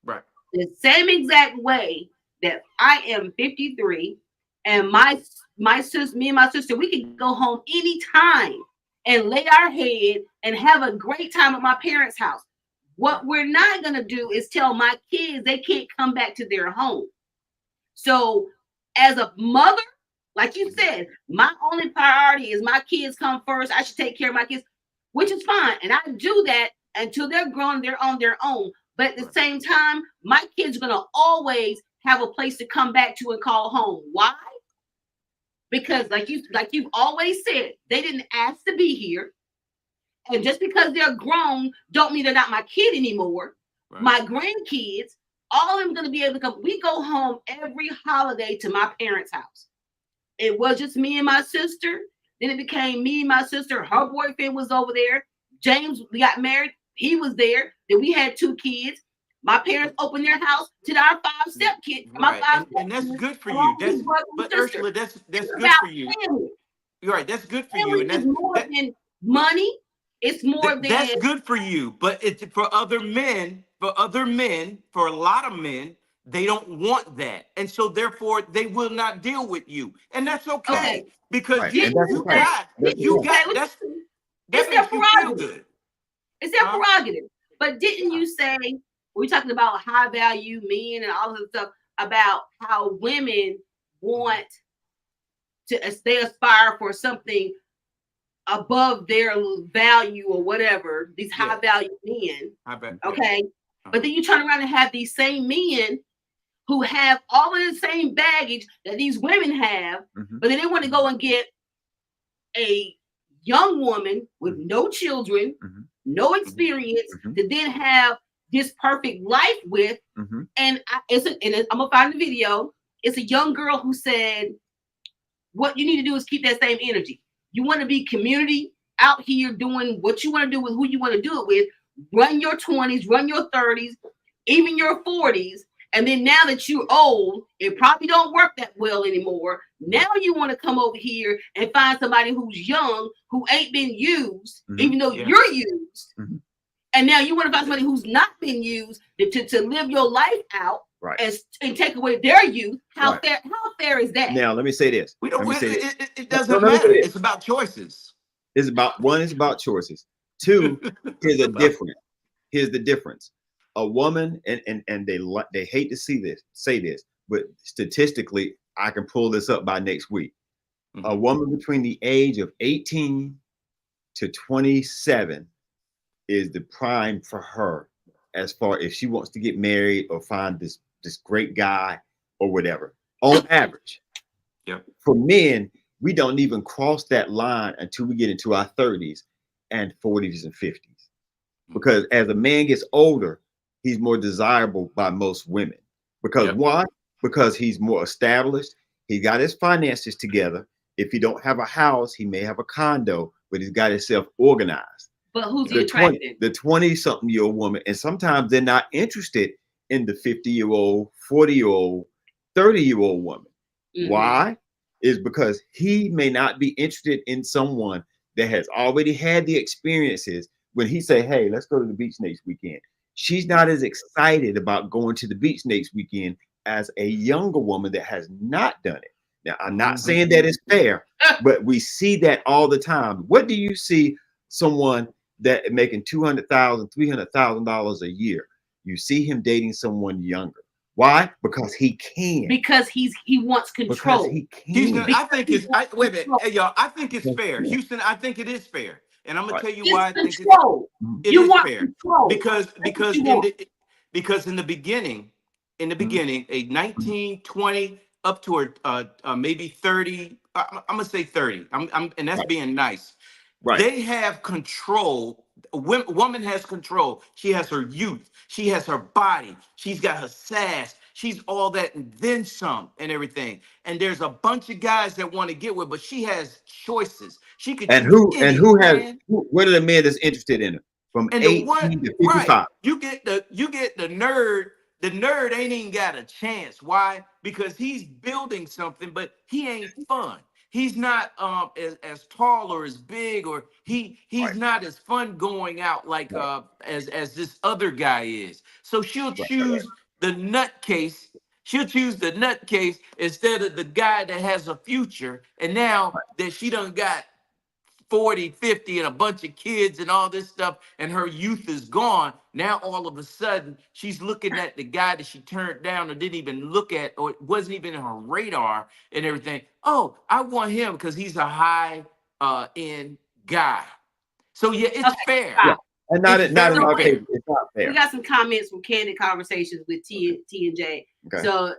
Right. The same exact way that I am 53 and my sister, me and my sister, we can go home anytime and lay our head and have a great time at my parents' house. What we're not going to do is tell my kids they can't come back to their home. So as a mother, like you said, my only priority is my kids come first. I should take care of my kids, which is fine. And I do that until they're grown, they're on their own. But at the same time, my kids are going to always have a place to come back to and call home. Why? Because like you've always said, they didn't ask to be here. And just because they're grown don't mean they're not my kid anymore. Right. My grandkids, all of them going to be able to come. We go home every holiday to my parents' house. It was just me and my sister. Then it became me and my sister. Her boyfriend was over there. James, we got married. He was there. Then we had 2 kids. My parents opened their house to our 5 stepkids. Right. And that's good for you. But Ursula, that's good for you. You're right. That's good for you. And that's more than money. It's more than that's good for you. But it's for other men, for a lot of men, they don't want that. And so therefore they will not deal with you. And that's okay. Because you got that's their prerogative. It's their prerogative. But didn't you say, we're talking about high value men and all of the stuff about how women want to, they aspire for something above their value or whatever, these high value men. Okay. But then you turn around and have these same men who have all of the same baggage that these women have, but then they want to go and get a young woman with no children, no experience, to then have this perfect life with. And I'm gonna find the video. It's a young girl who said, what you need to do is keep that same energy. You want to be community out here doing what you want to do with who you want to do it with. Run your 20s, run your 30s, even your 40s. And then now that you're old, it probably don't work that well anymore. Now you want to come over here and find somebody who's young, who ain't been used, even though you're used. And now you want to find somebody who's not been used to live your life out. Right. And take away their youth. How fair is that? Now let me say this. It doesn't matter. It's about choices. It's about it's about choices. Two, here's the difference. A woman, and they hate to say this, but statistically, I can pull this up by next week. A woman between the age of 18 to 27 is the prime for her as far if she wants to get married or find this great guy or whatever, on average. For men, we don't even cross that line until we get into our 30s and 40s and 50s. Because as a man gets older, he's more desirable by most women. Because why? Because he's more established. He got his finances together. If he don't have a house, he may have a condo, but he's got himself organized. But who's he attracting? The 20-something-year-old woman. And sometimes they're not interested in the 50-year-old, 40-year-old, 30-year-old woman. Why? Is because he may not be interested in someone that has already had the experiences. When he say, hey, let's go to the beach next weekend, she's not as excited about going to the beach next weekend as a younger woman that has not done it. Now, I'm not saying that it's fair, but we see that all the time. What do you see someone that making $200,000, $300,000 a year? You see him dating someone younger. Why? Because he can. Because he wants control. Because he can. Houston, I think it's wait a minute, hey, y'all. I think it's fair. Houston, I think it is fair, and I'm gonna tell you why I think it is fair. Control. Because in the beginning, a 19, 20 up to maybe 30. I'm gonna say 30. And that's being nice. Right. They have control. Woman has control. She has her youth. She has her body. She's got her sass. She's all that and then some and everything. And there's a bunch of guys that want to get with, but she has choices. She could. What are the men that's interested in her? From 18 to 55. Right. You get the nerd. The nerd ain't even got a chance. Why? Because he's building something, but he ain't fun. He's not as tall or as big, or he's not as fun going out like as this other guy is. So she'll choose the nutcase. She'll choose the nutcase instead of the guy that has a future. And now that she done got 40, 50 and a bunch of kids and all this stuff, and her youth is gone. Now, all of a sudden, she's looking at the guy that she turned down or didn't even look at, or it wasn't even in her radar and everything. Oh, I want him because he's a high end guy. So yeah, it's fair. Yeah. And not in our case, it's not fair. We got some comments from Candid Conversations with T and J. Okay. So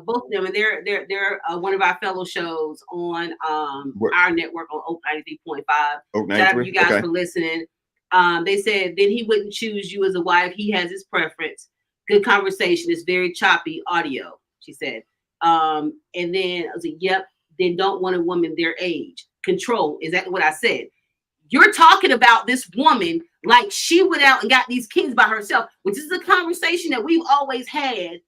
both of them, and they're one of our fellow shows on our network on Oak 93.5. Shout out to you guys for listening. They said then he wouldn't choose you as a wife. He has his preference. Good conversation. It's very choppy audio, she said. And then I was like, yep. Then don't want a woman their age. Control. Exactly what I said. You're talking about this woman like she went out and got these kids by herself, which is a conversation that we've always had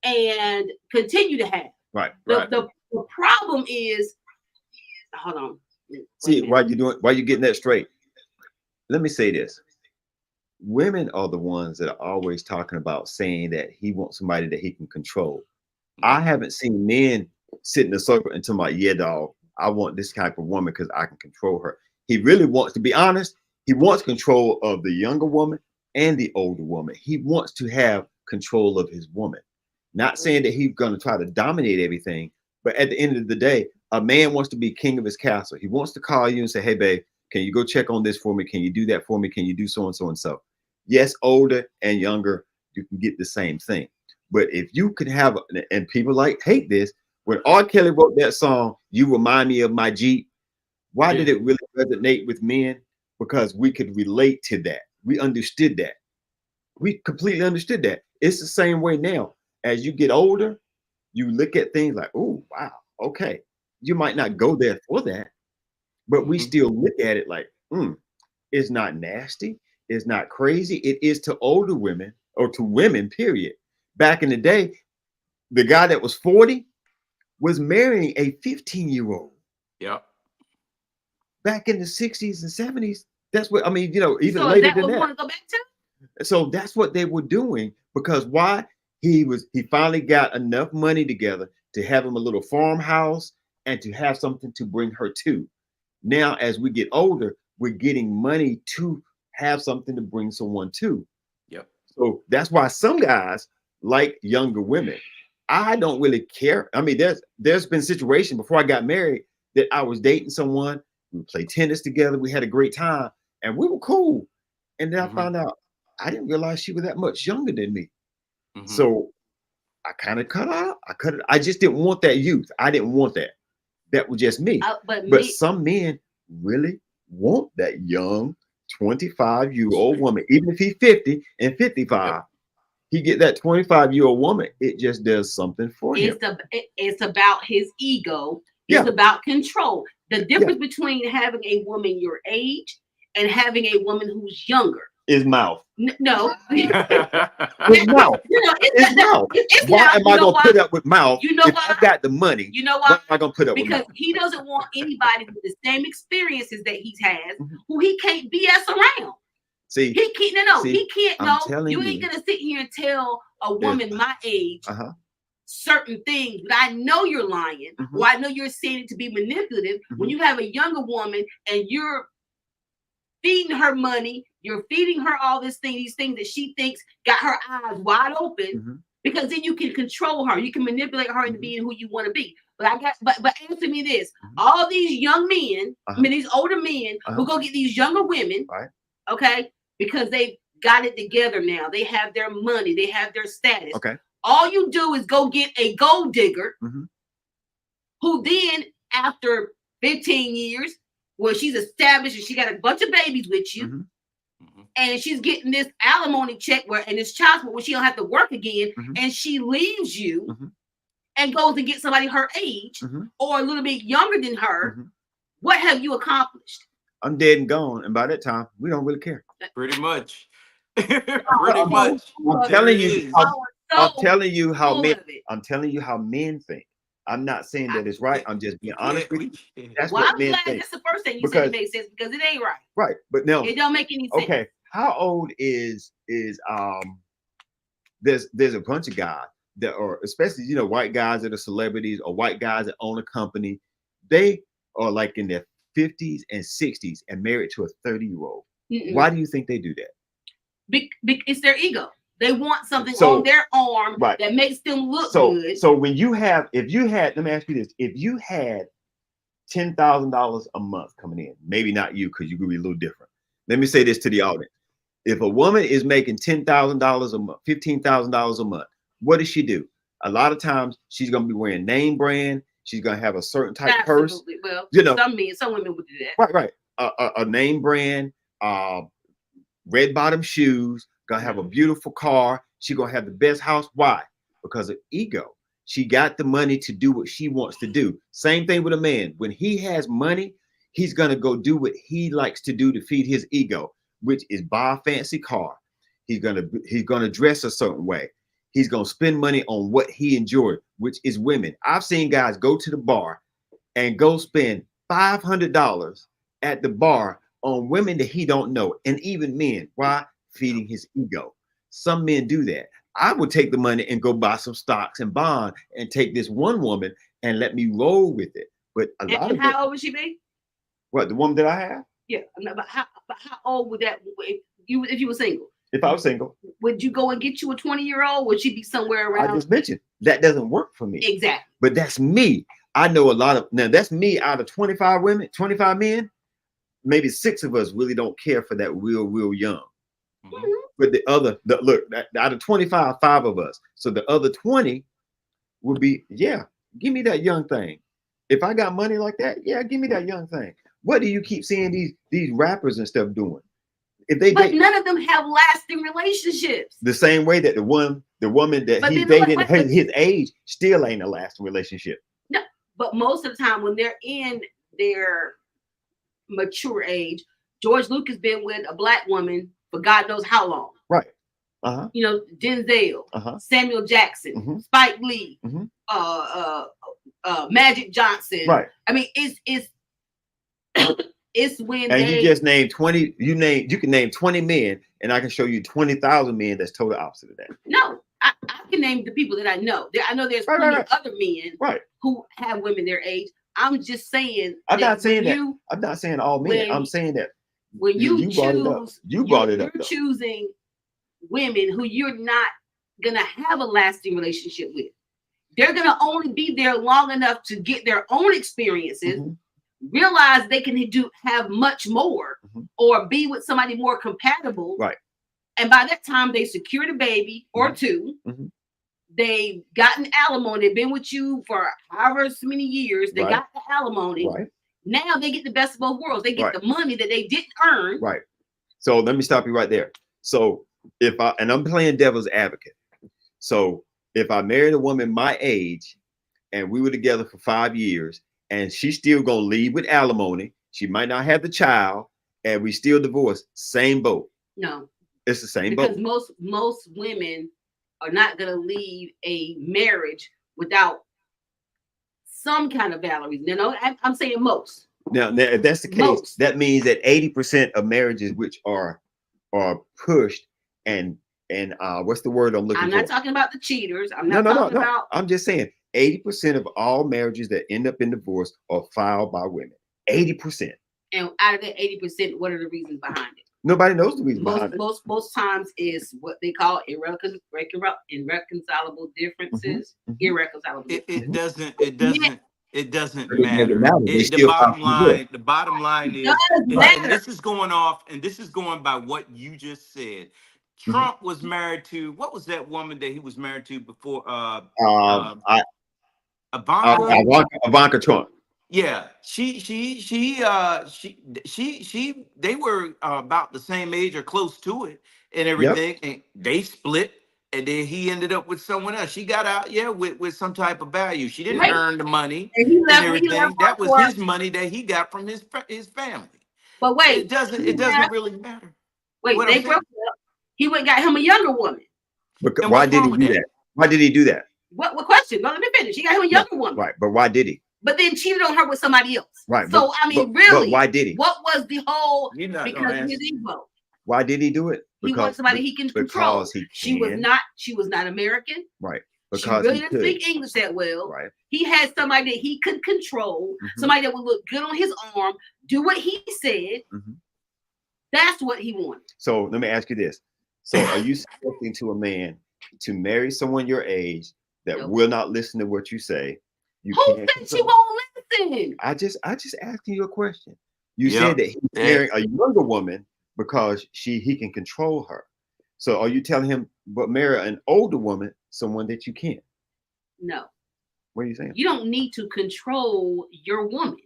and continue to have. Right. The problem is, hold on. See, while you're getting that straight, let me say this. Women are the ones that are always talking about saying that he wants somebody that he can control. I haven't seen men sit in a circle and tell my, yeah, dog, I want this type of woman because I can control her. He really wants, to be honest, He wants control of the younger woman and the older woman. He wants to have control of his woman. Not saying that he's going to try to dominate everything, but at the end of the day, a man wants to be king of his castle. He wants to call you and say, hey, babe, can you go check on this for me? Can you do that for me? Can you do so and so and so? Yes, older and younger, you can get the same thing. But if you could have, and people hate this, when R. Kelly wrote that song, You Remind Me of My Jeep, why did it really resonate with men? Because we could relate to that. We understood that. We completely understood that. It's the same way now. As you get older, you look at things like, oh, wow, okay. You might not go there for that, but we still look at it like, it's not nasty. It's not crazy. It is to older women or to women, period. Back in the day, the guy that was 40 was marrying a 15-year-old. Yep. Back in the 60s and 70s, that's what, I mean, even so later is that than what we that. want to go back to? So that's what they were doing, because why? He finally got enough money together to have him a little farmhouse and to have something to bring her to. Now, as we get older, we're getting money to have something to bring someone to. Yep. So that's why some guys like younger women. I don't really care. I mean, there's been situations before I got married that I was dating someone. We played tennis together. We had a great time and we were cool. And then I found out I didn't realize she was that much younger than me. So I kind of cut out. I just didn't want that youth. I didn't want that. That was just me. But some men really want that young 25-year-old woman. Even if he's 50 and 55, he get that 25-year-old woman. It just does something for him. It's about his ego. It's about control. The difference between having a woman your age and having a woman who's younger is mouth. No. It's mouth. It's mouth. Why am I gonna put up with mouth? You know if why? I got the money. You know why why? am I gonna put up with mouth? Because he doesn't want anybody with the same experiences that he has, who he can't BS around. See, he can't. He can't. No, you ain't gonna sit here and tell a woman my age certain things, but I know you're lying, or I know you're saying it to be manipulative. When you have a younger woman and you're feeding her money, you're feeding her all these things that she thinks got her eyes wide open, because then you can control her, you can manipulate her into being who you want to be. But but answer me this: all these young men, I mean these older men, who go get these younger women, okay, because they've got it together now, they have their money, they have their status. Okay. All you do is go get a gold digger, who then after 15 years, well, she's established and she got a bunch of babies with you, and she's getting this alimony check and this child support where she don't have to work again, and she leaves you and goes and get somebody her age or a little bit younger than her. What have you accomplished? I'm dead and gone, and by that time, we don't really care. Pretty much. Pretty much. I'm telling you. I'm telling you how men think. I'm not saying that it's right. I'm just being honest with you. That's what men think. That's the first thing you said made sense, because it ain't right. Right, but no, it don't make any sense. Okay, how old is there's a bunch of guys that are, especially white guys that are celebrities or white guys that own a company. They are like in their 50s and 60s and married to a 30-year-old. Why do you think they do that? It's their ego. They want something on their arm that makes them look good. So when if you had, let me ask you this: if you had $10,000 a month coming in, maybe not you, because you could be a little different. Let me say this to the audience: if a woman is making $10,000 a month, $15,000 a month, what does she do? A lot of times she's gonna be wearing name brand. She's gonna have a certain type of purse. Well, some women would do that. Right. A name brand, red bottom shoes. Gonna have a beautiful car. She's gonna have the best house. Why? Because of ego. She got the money to do what she wants to do. Same thing with a man. When he has money, he's gonna go do what he likes to do to feed his ego, which is buy a fancy car. He's gonna dress a certain way. He's gonna spend money on what he enjoys, which is women. I've seen guys go to the bar and go spend $500 at the bar on women that he don't know, and even men. Why? Feeding his ego. Some men do that. I would take the money and go buy some stocks and bond and take this one woman and let me roll with it. But a lot of how old would she be? What, the woman that I have? Yeah, but how old would that if you were single? If I was single, would you go and get you a 20-year-old? Would she be somewhere around? I just mentioned that doesn't work for me. Exactly. But that's me. I know a lot of now. That's me out of 25 women, 25 men. Maybe 6 of us really don't care for that real young. Mm-hmm. But look, out of 25, 5 of us. So the other 20 would be, yeah, give me that young thing. If I got money like that, yeah, give me that young thing. What do you keep seeing these rappers and stuff doing? If they but none of them have lasting relationships. The same way that the woman that he's dating his age still ain't a lasting relationship. No, but most of the time when they're in their mature age, George Lucas been with a black woman for God knows how long. Right. You know, Denzel, Samuel Jackson, Spike Lee, Magic Johnson. Right. I mean, it's it's when you just named 20. You can name 20 men, and I can show you 20,000 men that's totally opposite of that. No, I can name the people that I know. I know there's plenty of other men who have women their age. I'm just saying. I'm not saying that. I'm not saying all men. I'm saying that when you choose, you brought it up. You're choosing women who you're not gonna have a lasting relationship with. They're gonna only be there long enough to get their own experiences, realize they can have much more, or be with somebody more compatible. Right. And by that time, they secured a baby or two. They've gotten alimony. They've been with you for however many years. They got the alimony. Right. Now they get the best of both worlds. They get the money that they didn't earn. Right. So let me stop you right there. So I'm playing devil's advocate. So if I married a woman my age and we were together for 5 years and she's still gonna leave with alimony, she might not have the child, and we still divorced, same boat. No. It's the same boat. Because most women are not gonna leave a marriage without some kind of valid reason. You know, I'm saying most. Now, if that's the case, that means that 80% of marriages which are pushed and what's the word I'm looking for? I'm not talking about the cheaters. I'm not talking about. I'm just saying 80% of all marriages that end up in divorce are filed by women. 80%. And out of that 80%, what are the reasons behind it? Nobody knows the reason behind it. Most times is what they call irreconcilable differences. Irreconcilable. It doesn't matter. The bottom line is, and this is going off, and this is going by what you just said. Trump was married to, what was that woman that he was married to before? Ivanka Trump. Yeah, they were about the same age or close to it and everything. And they split, and then he ended up with someone else. She got out, with some type of value. She didn't earn the money and everything. That was his money that he got from his family. But wait, it doesn't really matter. Wait, they broke up. He went and got him a younger woman. Why did he do that? Why did he do that? What question? No, let me finish. He got him a younger woman. Right, but why did he? But then cheated on her with somebody else. Right. So really, but why did he? What was the whole? Because of his ego. Why did he do it? He wants somebody he can control. She was not American. Right. Because she really didn't speak English that well. Right. He had somebody that he could control, somebody that would look good on his arm, do what he said. That's what he wanted. So let me ask you this. So are you suggesting to a man to marry someone your age that will not listen to what you say? Who said she won't listen? I just asking you a question. You said that he's marrying a younger woman because he can control her. So are you telling him, but marry an older woman, someone that you can't? No. What are you saying? You don't need to control your woman.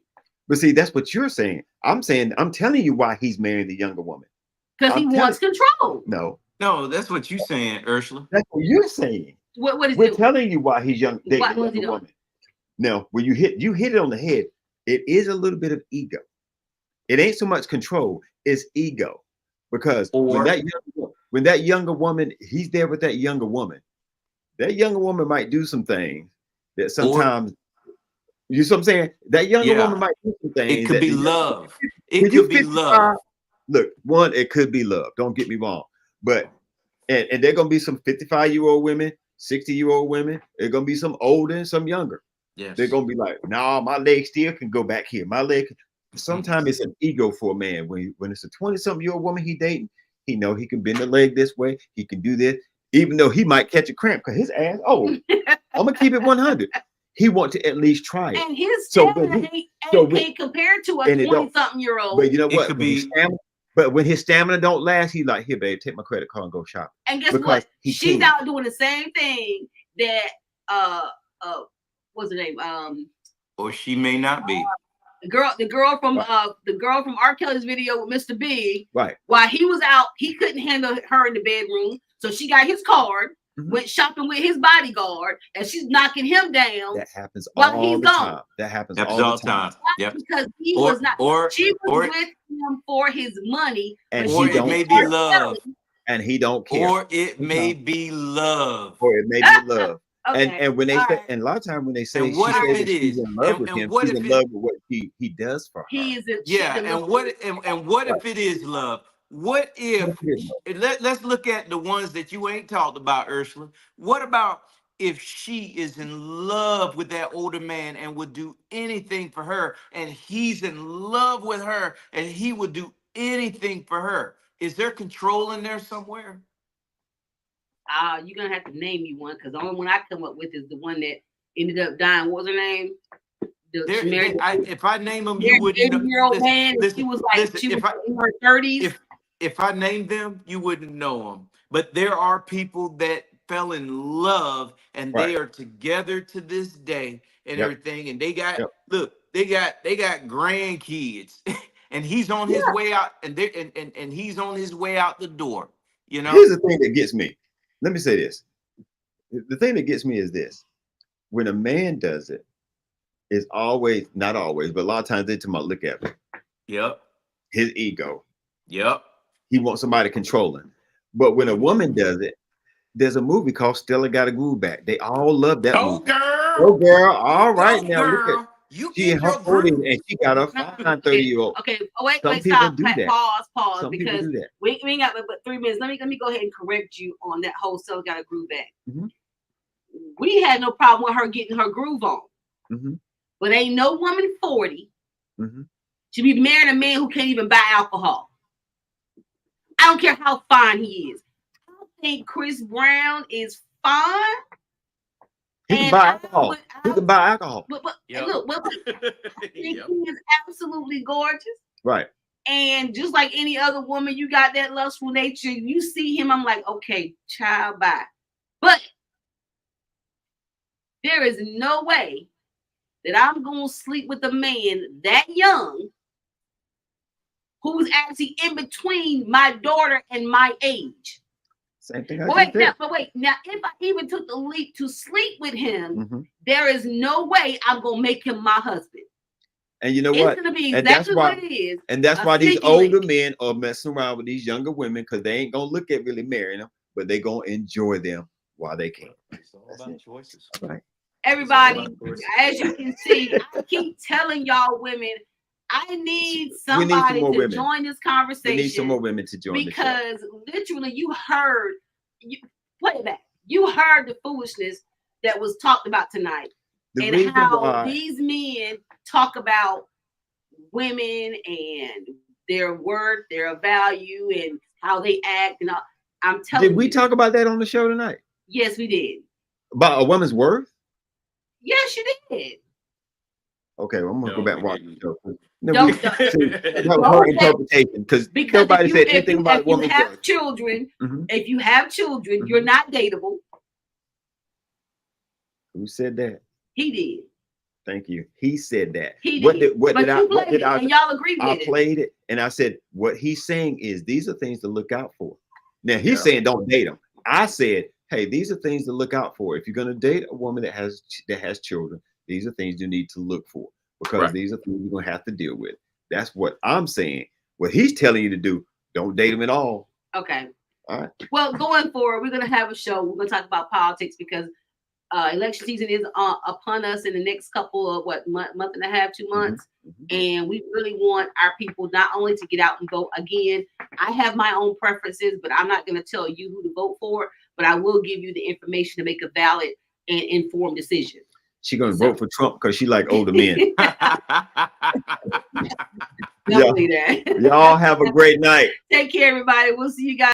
But see, that's what you're saying. I'm telling you why he's marrying the younger woman. Because he wants control. No, that's what you're saying, Ursula. That's what you're saying. What is We're telling you why he's dating a younger woman. Now, when you hit it on the head, it is a little bit of ego. It ain't so much control, it's ego. Because when that younger woman, he's there with that younger woman might do some things that sometimes, you see what I'm saying? That younger woman might do some things. It could be love. It could be love. Look, it could be love. Don't get me wrong. But, and there are going to be some 55-year-old women, 60-year-old women. There are going to be some older and some younger. Yes. They're going to be like, nah, my leg still can go back here. My leg. sometimes it's an ego for a man. When it's a 20-something-year-old woman he dating, he know he can bend the leg this way, he can do this, even though he might catch a cramp because his ass, I'm gonna keep it 100. He want to at least try it. And his stamina ain't compared to a 20-something-year-old. But you know what? It could be. But when his stamina don't last, he's like, here, babe, take my credit card and go shop. And guess what? She's out doing the same thing that what's her name? Or she may not be. The girl from R. Kelly's video with Mr. B. Right. While he was out, he couldn't handle her in the bedroom. So she got his card, went shopping with his bodyguard, and she's knocking him down. That happens all the time. That happens all the time. Yep. Because he was not. She was with him for his money, and or it may be love, and he don't care. Or it may be love. Or it may be love. Okay. And when they say, and a lot of times when they say she's in love with him, she's in love with what he does for her. He is and what if it is love? What if let's look at the ones that you ain't talked about, Ursula. What about if she is in love with that older man and would do anything for her, and he's in love with her and he would do anything for her? Is there control in there somewhere? You're gonna have to name me one, because the only one I come up with is the one that ended up dying. What was her name? If I name them, you wouldn't know. She was in her 30s. If I named them, you wouldn't know them. But there are people that fell in love and they are together to this day and everything. And they got they got grandkids, and he's on his way out, and he's on his way out the door. You know, here's the thing that gets me. Let me say this. The thing that gets me is this. When a man does it, it's always, not always, but a lot of times they tell me, look at me. Yep. His ego. Yep. He wants somebody controlling. But when a woman does it, there's a movie called Stella Got a Groove Back. They all love that movie. Girl. Oh, girl. All right, now girl. Look at she in her 40s and she got a fine 30-year-old. Okay, wait, stop. Pause, Some because do that. we ain't got but 3 minutes. Let me go ahead and correct you on that whole Stella Got a Groove Back. Mm-hmm. We had no problem with her getting her groove on. Mm-hmm. But ain't no woman 40 should be marrying a man who can't even buy alcohol. I don't care how fine he is. I think Chris Brown is fine. He can buy alcohol. He can buy alcohol. But look, I think he is absolutely gorgeous. Right. And just like any other woman, you got that lustful nature. You see him, I'm like, okay, child, bye. But there is no way that I'm going to sleep with a man that young who's actually in between my daughter and my age. Same thing. Now, if I even took the leap to sleep with him, there is no way I'm going to make him my husband. And you know what? It's going to be exactly what it is. And that's why these older men are messing around with these younger women, because they ain't going to look at really marrying them, but they going to enjoy them while they can. It's all about choices. Right. Everybody, as you can see, I keep telling y'all women, I need somebody to join this conversation. We need some more women to join because literally you play it back. You heard the foolishness that was talked about tonight, and how these men talk about women and their worth, their value, and how they act. And I'm telling you. Did we talk about that on the show tonight? Yes, we did. About a woman's worth? Yes, you did. Okay, well, I'm gonna go back and watch the show. Her interpretation, because nobody said anything about women's worth. If you have children, you're not dateable. Who said that? He did. Thank you. He said that. He did. What did I? And y'all agreed with it. I played it, and I said what he's saying is these are things to look out for. Now he's saying don't date them. I said, hey, these are things to look out for. If you're gonna date a woman that has children, these are things you need to look for, because these are things you're gonna have to deal with. That's what I'm saying. What he's telling you to do, don't date him at all. Okay. All right. Well, going forward, we're gonna have a show. We're gonna talk about politics, because election season is upon us in the next couple of month and a half, 2 months. And we really want our people not only to get out and vote. Again, I have my own preferences, but I'm not going to tell you who to vote for, but I will give you the information to make a valid and informed decision. She's gonna vote for Trump because she like older men. Don't do that. Y'all have a great night. Take care, everybody. We'll see you guys.